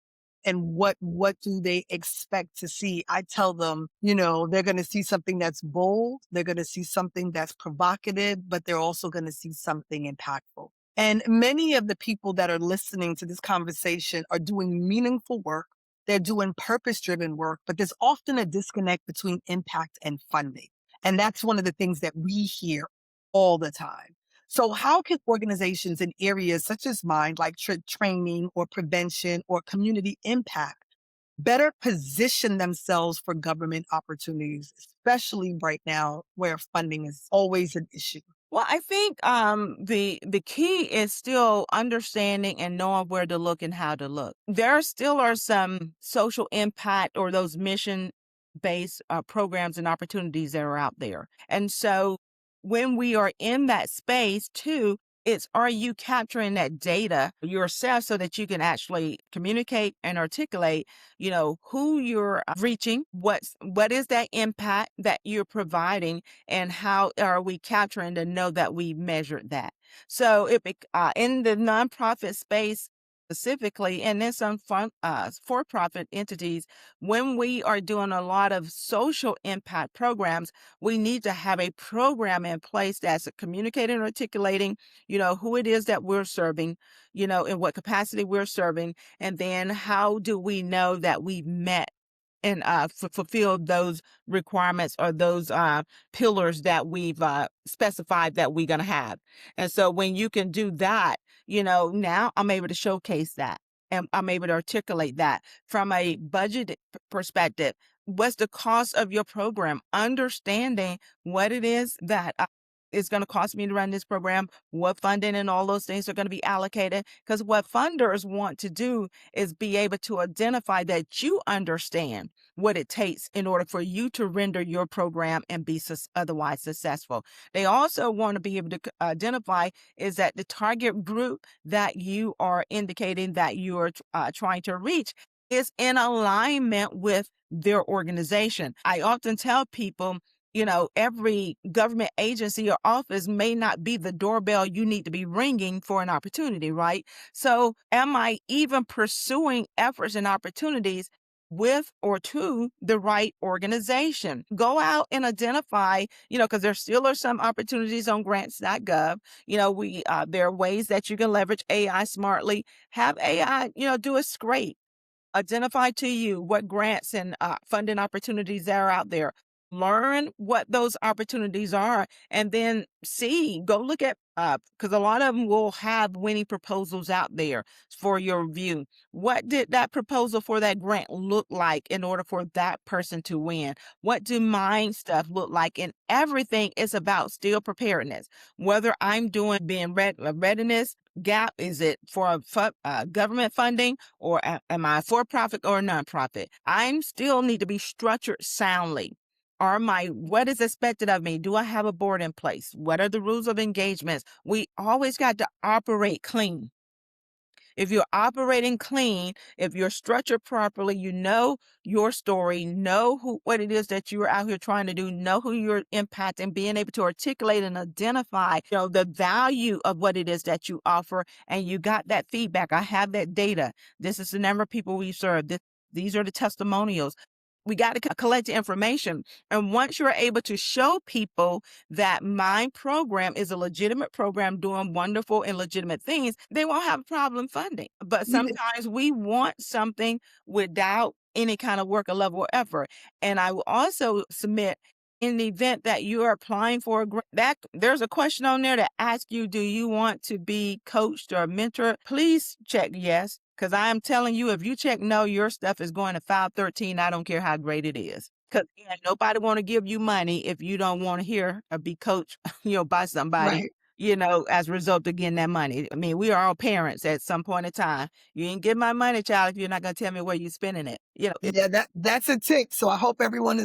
Speaker 1: and what do they expect to see, I tell them, they're going to see something that's bold, they're going to see something that's provocative, but they're also going to see something impactful. And many of the people that are listening to this conversation are doing meaningful work, they're doing purpose driven work, but there's often a disconnect between impact and funding. And that's one of the things that we hear all the time. So, how can organizations in areas such as mine, like training or prevention or community impact, better position themselves for government opportunities, especially right now where funding is always an issue?
Speaker 2: Well, I think the key is still understanding and knowing where to look and how to look. There still are some social impact or those mission based programs and opportunities that are out there. And so when we are in that space too, it's, are you capturing that data yourself so that you can actually communicate and articulate, who you're reaching, what is that impact that you're providing, and how are we capturing to know that we measured that. So in the nonprofit space specifically, and then some for-profit entities, when we are doing a lot of social impact programs, we need to have a program in place that's communicating and articulating, who it is that we're serving, in what capacity we're serving, and then how do we know that we've met and fulfilled those requirements or those pillars that we've specified that we're going to have. And so when you can do that, now I'm able to showcase that and I'm able to articulate that from a budget perspective. What's the cost of your program? Understanding what it is that it's going to cost me to run this program, what funding and all those things are going to be allocated. Because what funders want to do is be able to identify that you understand what it takes in order for you to render your program and be otherwise successful. They also want to be able to identify is that the target group that you are indicating that you are trying to reach is in alignment with their organization. I often tell people, every government agency or office may not be the doorbell you need to be ringing for an opportunity, right? So am I even pursuing efforts and opportunities with or to the right organization? Go out and identify, because there still are some opportunities on grants.gov. There are ways that you can leverage AI smartly. Have AI, do a scrape. Identify to you what grants and funding opportunities are out there. Learn what those opportunities are, and then go look at, because a lot of them will have winning proposals out there for your review. What did that proposal for that grant look like in order for that person to win? What do mine stuff look like? And everything is about still preparedness. Whether I'm doing being readiness gap, is it for government funding, or am I for profit or nonprofit? I still need to be structured soundly. What is expected of me? Do I have a board in place? What are the rules of engagements? We always got to operate clean. If you're operating clean, if you're structured properly, you know your story, know what it is that you're out here trying to do, know who you're impacting, being able to articulate and identify, the value of what it is that you offer, and you got that feedback. I have that data. This is the number of people we serve. These are the testimonials. We got to collect the information. And once you're able to show people that my program is a legitimate program doing wonderful and legitimate things, they won't have a problem funding. But sometimes we want something without any kind of work or level or effort. And I will also submit, in the event that you are applying for a grant, that there's a question on there that asks you, do you want to be coached or mentored? Please check yes. Because I am telling you, if you check no, your stuff is going to 513. I don't care how great it is. Because nobody want to give you money if you don't want to hear or be coached, by somebody, right, as a result of getting that money. I mean, we are all parents at some point in time. You ain't get my money, child, if you're not going to tell me where you're spending it.
Speaker 1: Yeah, that's a tick. So I hope everyone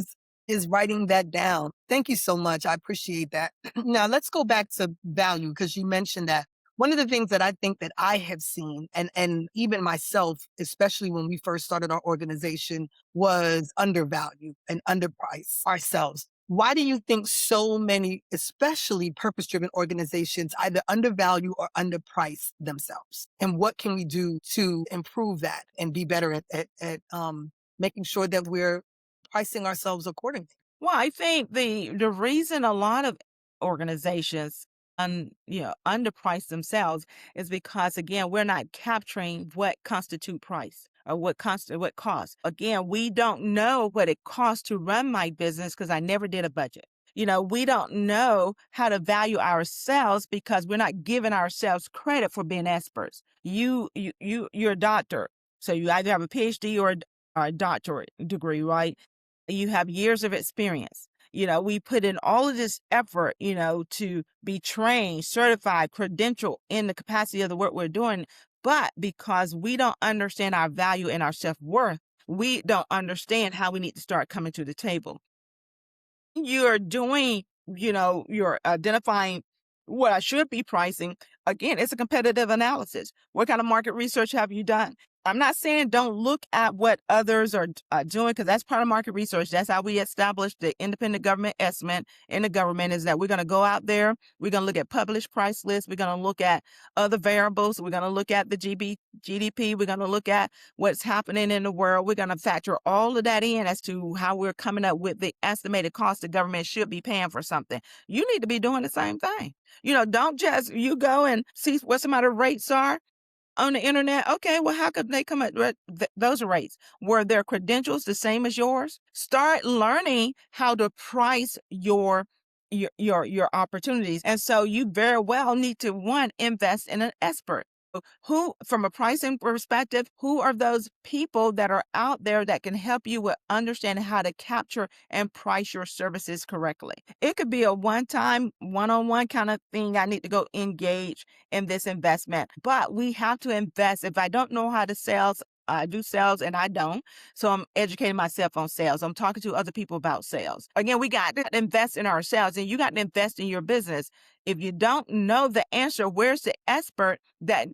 Speaker 1: is writing that down. Thank you so much. I appreciate that. Now let's go back to value, because you mentioned that. One of the things that I think that I have seen, and even myself, especially when we first started our organization, was undervalued and underpriced ourselves. Why do you think so many, especially purpose-driven organizations, either undervalue or underprice themselves? And what can we do to improve that and be better at making sure that we're pricing ourselves accordingly?
Speaker 2: Well, I think the reason a lot of organizations underprice themselves is because, again, we're not capturing what constitute price or what cost. Again, we don't know what it costs to run my business because I never did a budget. We don't know how to value ourselves because we're not giving ourselves credit for being experts. You're a doctor, so you either have a PhD or a doctorate degree, right? You have years of experience. We put in all of this effort, to be trained, certified, credentialed in the capacity of the work we're doing. But because we don't understand our value and our self-worth, we don't understand how we need to start coming to the table. You're doing, you're identifying what I should be pricing. Again, it's a competitive analysis. What kind of market research have you done? I'm not saying don't look at what others are doing, because that's part of market research. That's how we establish the independent government estimate in the government, is that we're going to go out there, we're going to look at published price lists, we're going to look at other variables, we're going to look at the GDP, we're going to look at what's happening in the world. We're going to factor all of that in as to how we're coming up with the estimated cost the government should be paying for something. You need to be doing the same thing. Don't just you go and see what some other rates are on the internet. Okay, well, how could they come up with those rates? Were their credentials the same as yours? Start learning how to price your opportunities. And so you very well need to, one, invest in an expert. Who, from a pricing perspective, who are those people that are out there that can help you with understanding how to capture and price your services correctly? It could be a one-time, one-on-one kind of thing. I need to go engage in this investment, but we have to invest. If I don't know how to sales, I do sales and I don't. So I'm educating myself on sales. I'm talking to other people about sales. Again, we got to invest in ourselves and you got to invest in your business. If you don't know the answer, where's the expert that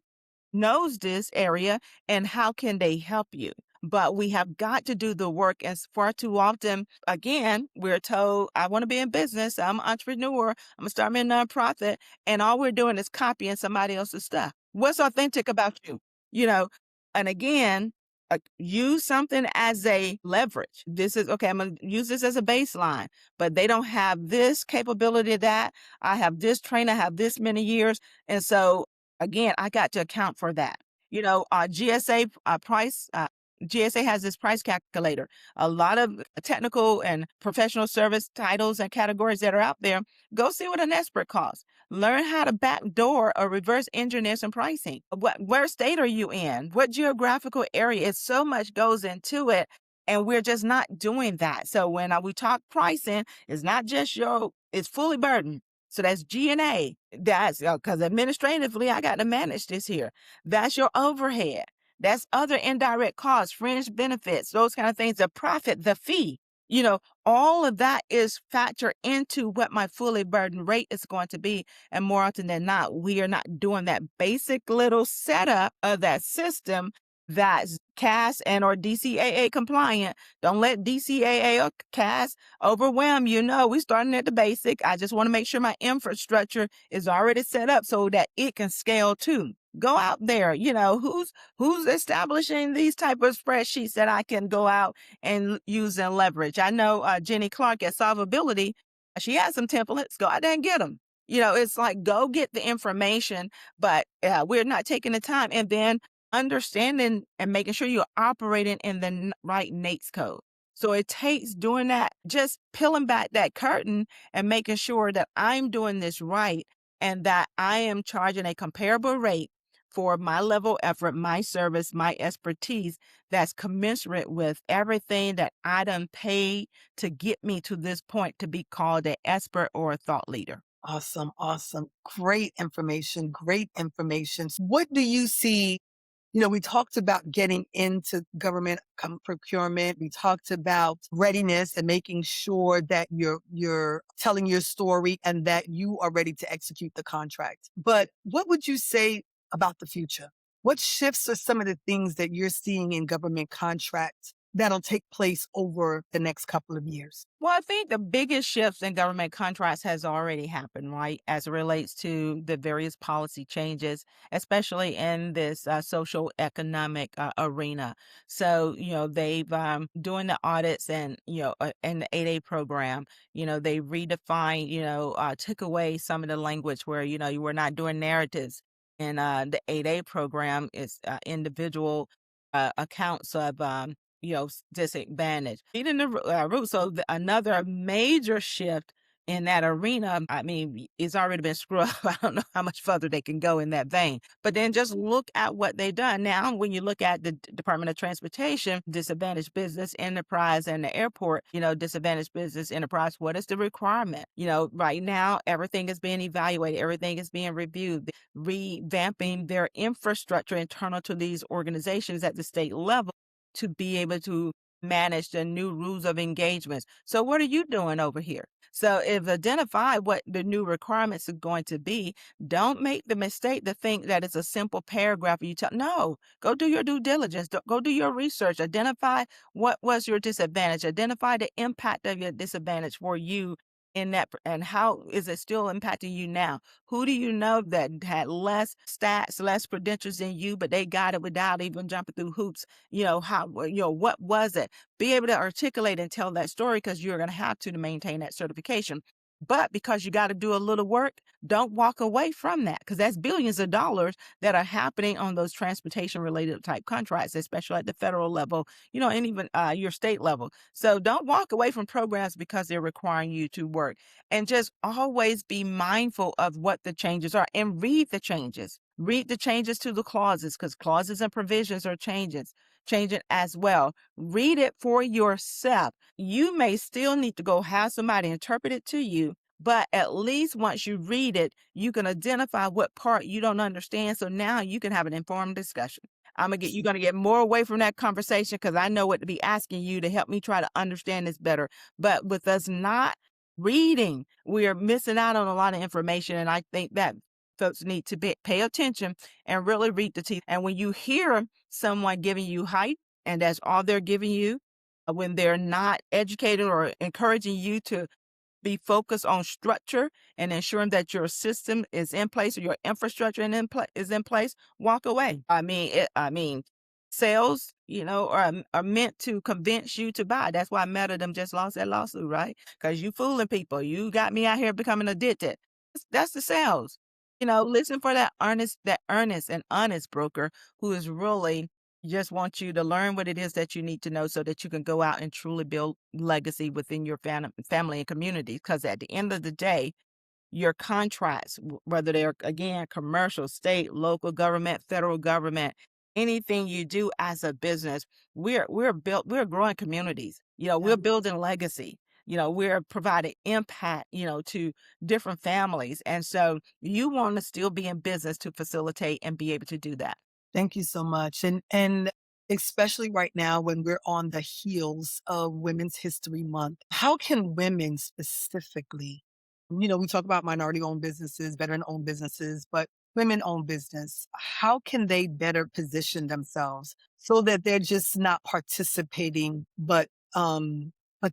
Speaker 2: knows this area and how can they help you? But we have got to do the work. As far too often, again, we're told, I want to be in business. I'm an entrepreneur. I'm going to start my nonprofit. And all we're doing is copying somebody else's stuff. What's authentic about you? You know, and again, use something as a leverage. This is okay. I'm going to use this as a baseline, but they don't have this capability, that I have this train, I have this many years. And so again, I got to account for that. GSA price, GSA has this price calculator. A lot of technical and professional service titles and categories that are out there. Go see what an expert costs. Learn how to backdoor or reverse engineer some pricing. Where state are you in? What geographical area? It's so much goes into it. And we're just not doing that. So when we talk pricing, it's not just it's fully burdened. So that's G&A. That's because administratively, I got to manage this here. That's your overhead. That's other indirect costs, fringe benefits, those kind of things, the profit, the fee. All of that is factored into what my fully burdened rate is going to be. And more often than not, we are not doing that basic little setup of that system that's CAS and or DCAA compliant. Don't let DCAA or CAS overwhelm you. No, we're starting at the basic. I just want to make sure my infrastructure is already set up so that it can scale too. Go out there, who's establishing these type of spreadsheets that I can go out and use and leverage. I know Jenny Clark at Solvability, she has some templates. Go out there and get them. It's like, go get the information, but we're not taking the time. And then understanding and making sure you're operating in the right NAICS code. So it takes doing that, just peeling back that curtain and making sure that I'm doing this right and that I am charging a comparable rate for my level of effort, my service, my expertise that's commensurate with everything that I done paid to get me to this point to be called an expert or a thought leader.
Speaker 1: Awesome. Awesome. Great information. Great information. What do you see? We talked about getting into government procurement. We talked about readiness and making sure that you're telling your story and that you are ready to execute the contract. But what would you say about the future? What shifts are some of the things that you're seeing in government contracts that'll take place over the next couple of years?
Speaker 2: Well, I think the biggest shifts in government contracts has already happened, right? As it relates to the various policy changes, especially in this social economic arena. So, they've doing the audits and, in the 8A program, they redefined, took away some of the language where, you were not doing narratives. And the 8A program is individual accounts of disadvantage. Leading the route. So another major shift in that arena, I mean, it's already been scrubbed. I don't know how much further they can go in that vein. But then just look at what they've done. Now, when you look at the Department of Transportation, disadvantaged business enterprise, and the airport, disadvantaged business enterprise, what is the requirement? Right now, everything is being evaluated. Everything is being reviewed, revamping their infrastructure internal to these organizations at the state level to be able to manage the new rules of engagements. So what are you doing over here? So if identify what the new requirements are going to be, don't make the mistake to think that it's a simple paragraph. No, go do your due diligence. Go do your research. Identify what was your disadvantage. Identify the impact of your disadvantage for you in that, and how is it still impacting you now? Who do you know that had less stats, less credentials than you, but they got it without even jumping through hoops? What was it? Be able to articulate and tell that story, because you're going to have to maintain that certification. But because you got to do a little work, don't walk away from that, because that's billions of dollars that are happening on those transportation related type contracts, especially at the federal level, and even your state level. So don't walk away from programs because they're requiring you to work, and just always be mindful of what the changes are and read the changes. Read the changes to the clauses, because clauses and provisions are changing as well. Read it for yourself. You may still need to go have somebody interpret it to you, but at least once you read it, you can identify what part you don't understand. So now you can have an informed discussion. You're gonna get more away from that conversation, because I know what to be asking you to help me try to understand this better. But with us not reading, we are missing out on a lot of information. And I think that folks need to pay attention and really read the tea. And when you hear someone giving you hype and that's all they're giving you, when they're not educated or encouraging you to be focused on structure and ensuring that your system is in place or your infrastructure is in place, walk away. Sales, are meant to convince you to buy. That's why Meta them just lost that lawsuit, right? Because you fooling people. You got me out here becoming addicted. That's the sales. Listen for that earnest and honest broker who is really just want you to learn what it is that you need to know so that you can go out and truly build legacy within your family and community. Because at the end of the day, your contracts, whether they're, again, commercial, state, local government, federal government, anything you do as a business, we're growing communities.
Speaker 1: Yeah.
Speaker 2: We're building legacy. We're providing impact, to different families. And so you want to still be in business to facilitate and be able to do that.
Speaker 1: Thank you so much. And especially right now when we're on the heels of Women's History Month, how can women specifically, we talk about minority-owned businesses, veteran-owned businesses, but women-owned business, how can they better position themselves so that they're just not participating, but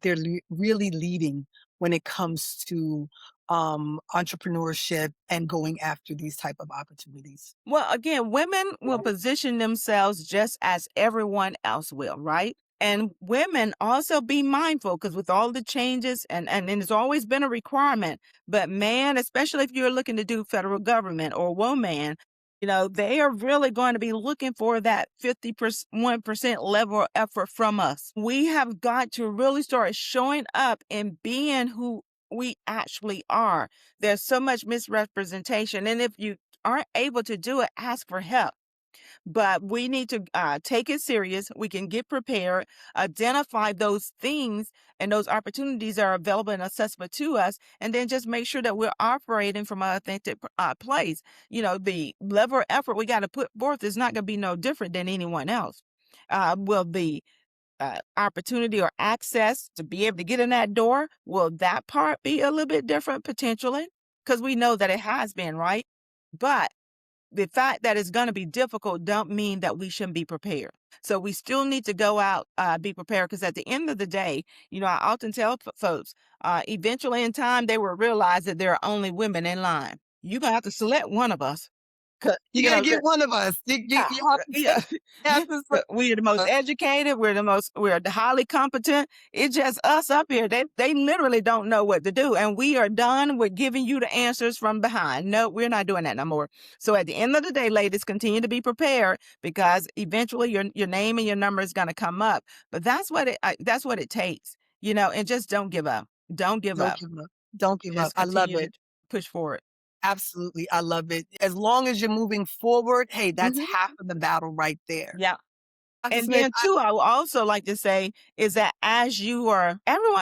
Speaker 1: they're really leading when it comes to entrepreneurship and going after these type of opportunities?
Speaker 2: Well, again, women will position themselves just as everyone else will, right? And women also be mindful, because with all the changes, and it's always been a requirement, but man, especially if you're looking to do federal government or woman, they are really going to be looking for that 51% level of effort from us. We have got to really start showing up and being who we actually are. There's so much misrepresentation. And if you aren't able to do it, ask for help. But we need to take it serious. We can get prepared, identify those things and those opportunities that are available and accessible to us, and then just make sure that we're operating from an authentic place. The level of effort we got to put forth is not going to be no different than anyone else. Will the opportunity or access to be able to get in that door, will that part be a little bit different potentially? Because we know that it has been, right? But the fact that it's going to be difficult don't mean that we shouldn't be prepared. So we still need to go out, be prepared, because at the end of the day, I often tell folks, eventually in time, they will realize that there are only women in line. You're going to have to select one of us.
Speaker 1: You got to get one of us.
Speaker 2: Yeah,
Speaker 1: You have to,
Speaker 2: yeah.
Speaker 1: you have to say,
Speaker 2: We're the most educated. We're the highly competent. It's just us up here. They literally don't know what to do. And we are done with giving you the answers from behind. No, we're not doing that no more. So at the end of the day, ladies, continue to be prepared, because eventually your name and your number is going to come up. But that's what it takes, and just don't give up. Don't give
Speaker 1: don't
Speaker 2: up.
Speaker 1: give up. Don't give up.
Speaker 2: Just
Speaker 1: I love
Speaker 2: continue to
Speaker 1: it.
Speaker 2: push forward.
Speaker 1: Absolutely. I love it. As long as you're moving forward, hey, that's
Speaker 2: Hmm.
Speaker 1: half of the battle right there.
Speaker 2: Yeah.
Speaker 1: Dr.
Speaker 2: And
Speaker 1: Smith,
Speaker 2: then too, I would also like to say is that everyone,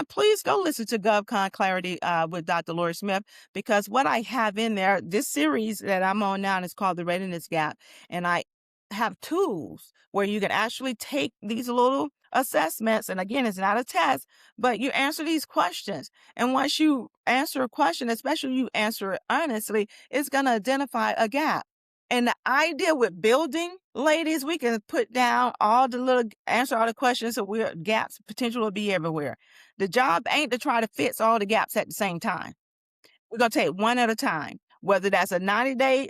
Speaker 2: please go listen to GovCon Clarity with Dr. Lori Smith, because what I have in there, this series that I'm on now is called the Readiness Gap. And I have tools where you can actually take these little assessments. And again, it's not a test, but you answer these questions. And once you answer a question, especially you answer it honestly, it's going to identify a gap. And the idea with building, ladies, we can put down answer all the questions, so gaps potential will be everywhere. The job ain't to try to fix all the gaps at the same time. We're going to take one at a time, whether that's a 90-day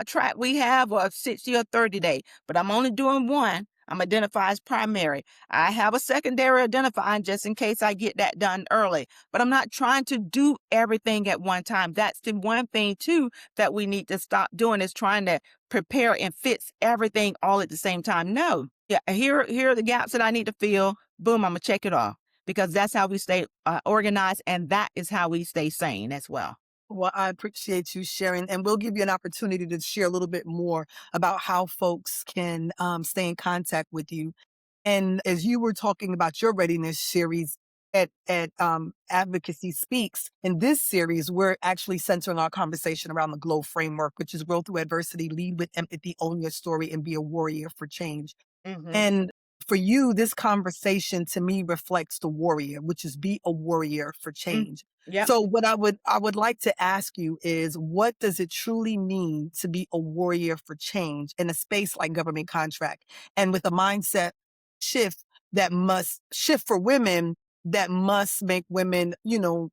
Speaker 2: track we have, or a 60 or 30-day. But I'm only doing one. I'm identified as primary. I have a secondary identifying just in case I get that done early. But I'm not trying to do everything at one time. That's the one thing, too, that we need to stop doing, is trying to prepare and fix everything all at the same time. No. Yeah, here are the gaps that I need to fill. Boom, I'm going to check it off, because that's how we stay organized, and that is how we stay sane as well.
Speaker 1: Well, I appreciate you sharing, and we'll give you an opportunity to share a little bit more about how folks can stay in contact with you. And as you were talking about your readiness series at Advocacy Speaks, in this series, we're actually centering our conversation around the GLOW framework, which is grow through adversity, lead with empathy, own your story, and be a warrior for change.
Speaker 2: Hmm.
Speaker 1: And for you, this conversation to me reflects the warrior, which is be a warrior for
Speaker 2: Mm.
Speaker 1: change.
Speaker 2: Yep.
Speaker 1: So what I would like to ask you is, what does it truly mean to be a warrior for change in a space like government contract, and with a mindset shift that must shift for women, that must make women,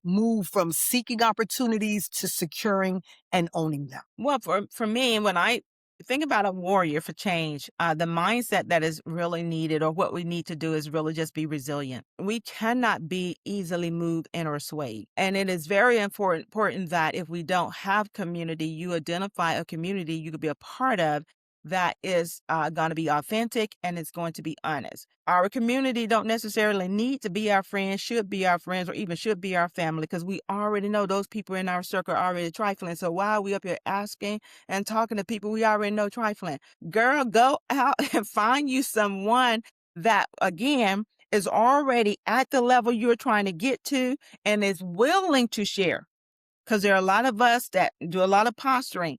Speaker 1: move from seeking opportunities to securing and owning them?
Speaker 2: Well, for me, when I think about a warrior for change, the mindset that is really needed, or what we need to do, is really just be resilient. We cannot be easily moved and or swayed, and it is very important that if we don't have community, you identify a community you could be a part of that is going to be authentic and it's going to be honest. Our community don't necessarily need to be our friends, should be our friends, or even should be our family, because we already know those people in our circle are already trifling. So why are we up here asking and talking to people we already know trifling? Girl, go out and find you someone that, again, is already at the level you're trying to get to and is willing to share, because there are a lot of us that do a lot of posturing.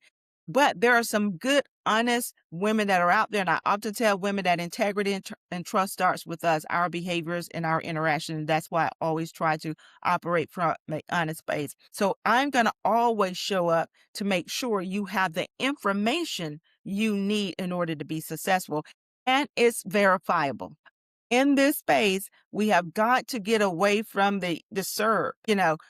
Speaker 2: But there are some good, honest women that are out there. And I often tell women that integrity and trust starts with us, our behaviors and our interaction. And that's why I always try to operate from an honest space. So I'm going to always show up to make sure you have the information you need in order to be successful. And it's verifiable. In this space, we have got to get away from the serve.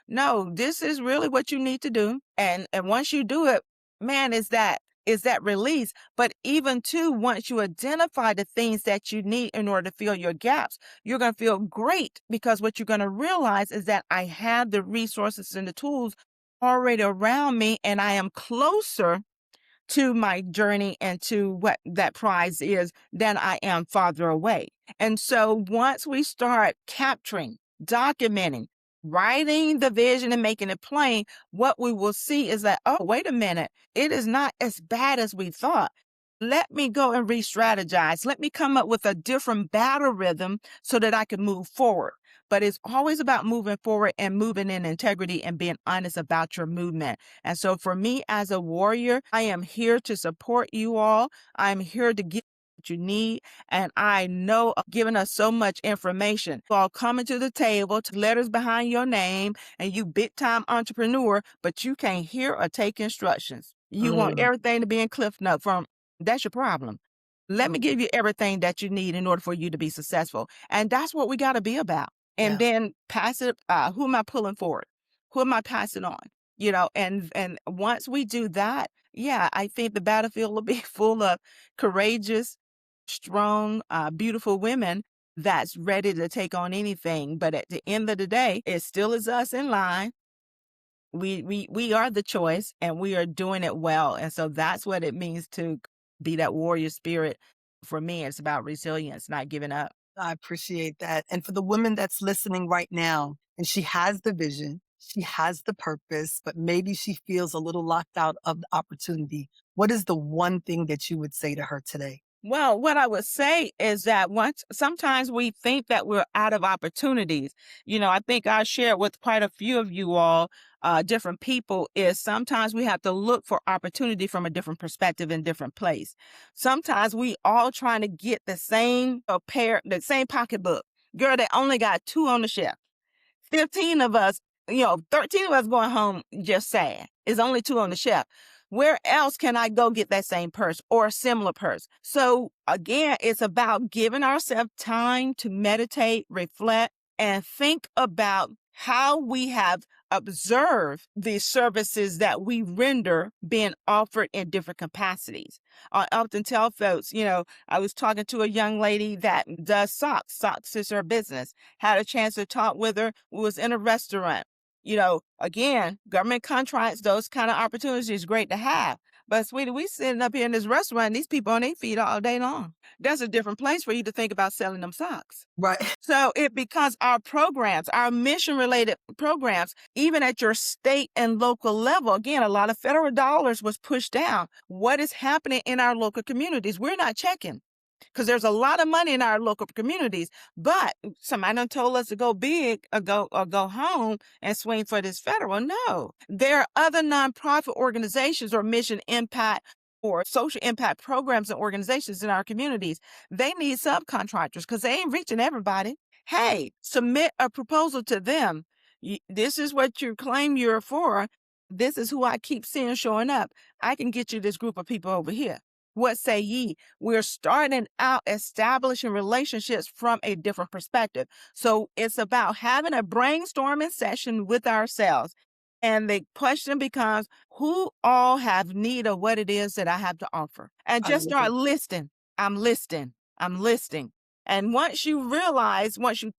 Speaker 2: No, this is really what you need to do. And once you do it, man, is that release. But even too, once you identify the things that you need in order to fill your gaps, you're gonna feel great, because what you're gonna realize is that I have the resources and the tools already around me, and I am closer to my journey and to what that prize is than I am farther away. And so once we start capturing, documenting, writing the vision and making it plain, what we will see is that, oh, wait a minute, it is not as bad as we thought. Let me go and re-strategize. Let me come up with a different battle rhythm so that I can move forward. But it's always about moving forward and moving in integrity and being honest about your movement. And so for me as a warrior, I am here to support you all. I'm here to give what you need. And I know giving us so much information. You all coming to the table to letters behind your name, and you big time entrepreneur, but you can't hear or take instructions. You want
Speaker 1: Mm,
Speaker 2: everything to be in cliff note from that's your problem. Let me give you everything that you need in order for you to be successful. And that's what we got to be about. And
Speaker 1: yeah.
Speaker 2: then pass it. Who am I pulling forward? Who am I passing on? And once we do that, yeah, I think the battlefield will be full of courageous, strong, beautiful women that's ready to take on anything. But at the end of the day, it still is us in line. We are the choice, and we are doing it well. And so that's what it means to be that warrior spirit. For me, it's about resilience, not giving up.
Speaker 1: I appreciate that. And for the woman that's listening right now, and she has the vision, she has the purpose, but maybe she feels a little locked out of the opportunity, what is the one thing that you would say to her today?
Speaker 2: Well, what I would say is that once sometimes we think that we're out of opportunities. I think I shared with quite a few of you all, different people, is sometimes we have to look for opportunity from a different perspective in different place. Sometimes we all trying to get the same the same pocketbook. Girl, they only got two on the shelf. 15 of us, 13 of us going home just sad. It's only two on the shelf. Where else can I go get that same purse or a similar purse? So again, it's about giving ourselves time to meditate, reflect, and think about how we have observed the services that we render being offered in different capacities. I often tell folks, I was talking to a young lady that does socks. Socks is her business. Had a chance to talk with her. We was in a restaurant. Again, government contracts, those kind of opportunities is great to have. But sweetie, we sitting up here in this restaurant, these people on their feet all day long. That's a different place for you to think about selling them socks.
Speaker 1: Right.
Speaker 2: So it becomes our programs, our mission related programs, even at your state and local level. Again, a lot of federal dollars was pushed down. What is happening in our local communities? We're not checking because there's a lot of money in our local communities. But somebody done told us to go big or go home and swing for this federal. No, there are other nonprofit organizations or mission impact or social impact programs and organizations in our communities. They need subcontractors because they ain't reaching everybody. Hey, submit a proposal to them. This is what you claim you're for. This is who I keep seeing showing up. I can get you this group of people over here. What say ye? We're starting out establishing relationships from a different perspective. So it's about having a brainstorming session with ourselves. And the question becomes, who all have need of what it is that I have to offer? And
Speaker 1: I
Speaker 2: just
Speaker 1: love
Speaker 2: start
Speaker 1: it.
Speaker 2: listing. I'm listing. I'm listing. And once you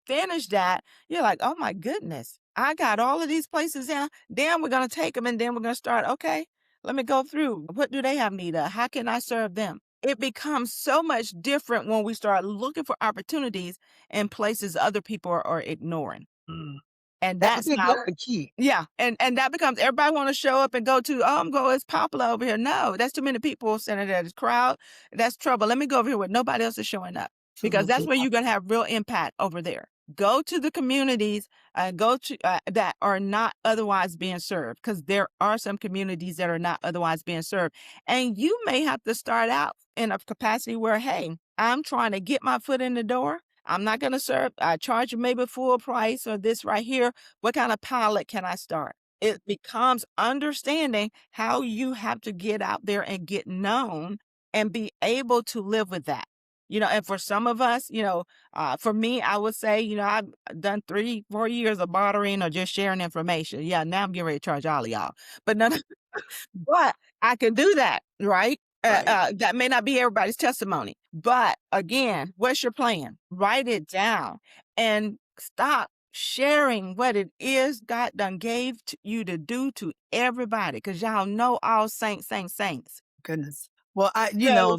Speaker 2: finish that, you're like, oh my goodness, I got all of these places down. Then we're going to take them and then we're going to start, okay, let me go through. What do they have need of? How can I serve them? It becomes so much different when we start looking for opportunities in places other people are ignoring.
Speaker 1: Mm.
Speaker 2: And
Speaker 1: I
Speaker 2: that's
Speaker 1: think
Speaker 2: how
Speaker 1: that's the key.
Speaker 2: yeah, and that becomes everybody want to show up and go to, oh, I'm going, it's popular over here. No, that's too many people sitting there. This crowd, that's trouble. Let me go over here where nobody else is showing up because that's
Speaker 1: Absolutely.
Speaker 2: where you're going to have real impact over there. Go to the communities go to that are not otherwise being served because there are some communities that are not otherwise being served. And you may have to start out in a capacity where, hey, I'm trying to get my foot in the door. I'm not going to serve. I charge you maybe full price or this right here. What kind of pilot can I start? It becomes understanding how you have to get out there and get known and be able to live with that. And for some of us, for me, I would say, I've done 3-4 years of bartering or just sharing information. Yeah, now I'm getting ready to charge all of y'all. But none but I can do that, right?
Speaker 1: Right.
Speaker 2: That may not be everybody's testimony. But again, what's your plan? Write it down and stop sharing what it is God done gave you to do to everybody. Because y'all know all saints, saints, saints.
Speaker 1: Goodness. Well,
Speaker 2: So,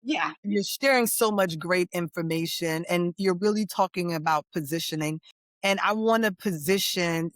Speaker 2: yeah.
Speaker 1: you're sharing so much great information and you're really talking about positioning. And I want to position,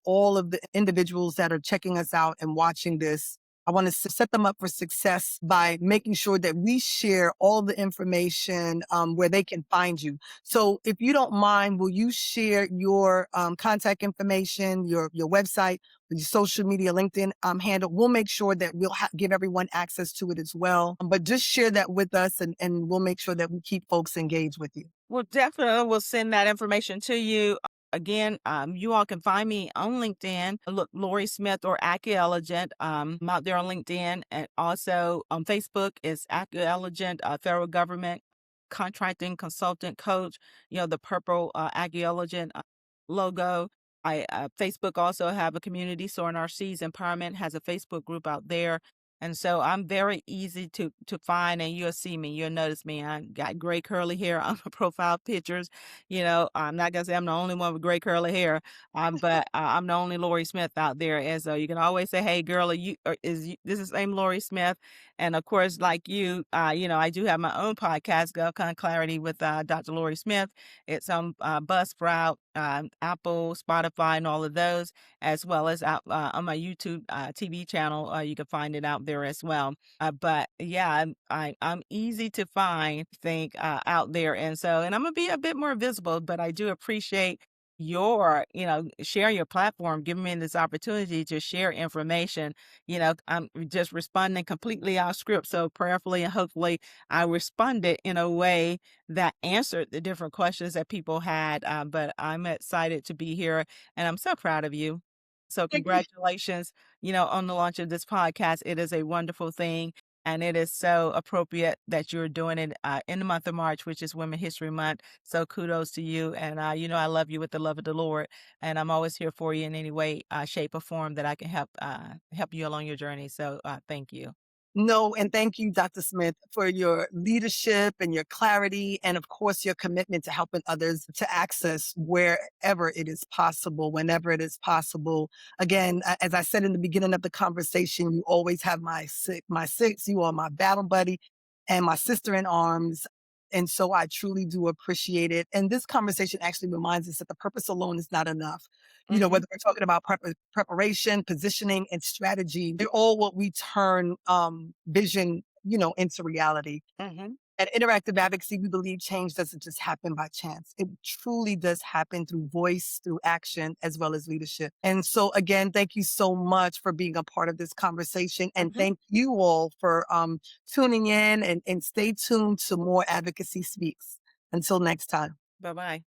Speaker 1: all of the individuals that are checking us out and watching this. I want to set them up for success by making sure that we share all the information where they can find you. So if you don't mind, will you share your contact information, your website, your social media, LinkedIn handle? We'll make sure that we'll give everyone access to it as well. But just share that with us and we'll make sure that we keep folks engaged with you.
Speaker 2: Well, definitely we'll send that information to you. Again, you all can find me on LinkedIn. Look, Lori Smith or Archaeologist. I'm out there on LinkedIn. And also on Facebook is Archaeologist, federal government contracting consultant coach, the purple Archaeologist logo. Facebook also have a community. Soaring Our Seas Empowerment has a Facebook group out there. And so I'm very easy to find, and you'll see me. You'll notice me. I got gray curly hair on my profile pictures. I'm not gonna say I'm the only one with gray curly hair, but I'm the only Lori Smith out there. And so you can always say, "Hey, girl, this is the same Lori Smith?" And of course, like you, I do have my own podcast, Go Con Clarity with Dr. Lori Smith. It's on Buzzsprout, Apple, Spotify, and all of those, as well as on my YouTube TV channel. You can find it out there as well. But yeah, I'm easy to find, I think, out there, and I'm gonna be a bit more visible. But I do appreciate your, sharing your platform, giving me this opportunity to share information. I'm just responding completely off script, so prayerfully and hopefully I responded in a way that answered the different questions that people had. But I'm excited to be here, and I'm so proud of you. So
Speaker 1: Thank you.
Speaker 2: congratulations, on the launch of this podcast. It is a wonderful thing. And it is so appropriate that you're doing it in the month of March, which is Women History Month. So kudos to you. And, I love you with the love of the Lord. And I'm always here for you in any way, shape, or form that I can help you along your journey. So thank you.
Speaker 1: No, and thank you, Dr. Smith, for your leadership and your clarity, and of course, your commitment to helping others to access wherever it is possible, whenever it is possible. Again, as I said in the beginning of the conversation, you always have my six. You are my battle buddy and my sister in arms. And so I truly do appreciate it. And this conversation actually reminds us that the purpose alone is not enough.
Speaker 2: Hmm.
Speaker 1: Whether we're talking about preparation, positioning, and strategy, they're all what we turn vision, into reality.
Speaker 2: Hmm.
Speaker 1: At Interactive Advocacy, we believe change doesn't just happen by chance. It truly does happen through voice, through action, as well as leadership. And so, again, thank you so much for being a part of this conversation. And
Speaker 2: Hmm.
Speaker 1: thank you all for tuning in and stay tuned to more Advocacy Speaks. Until next time.
Speaker 2: Bye bye.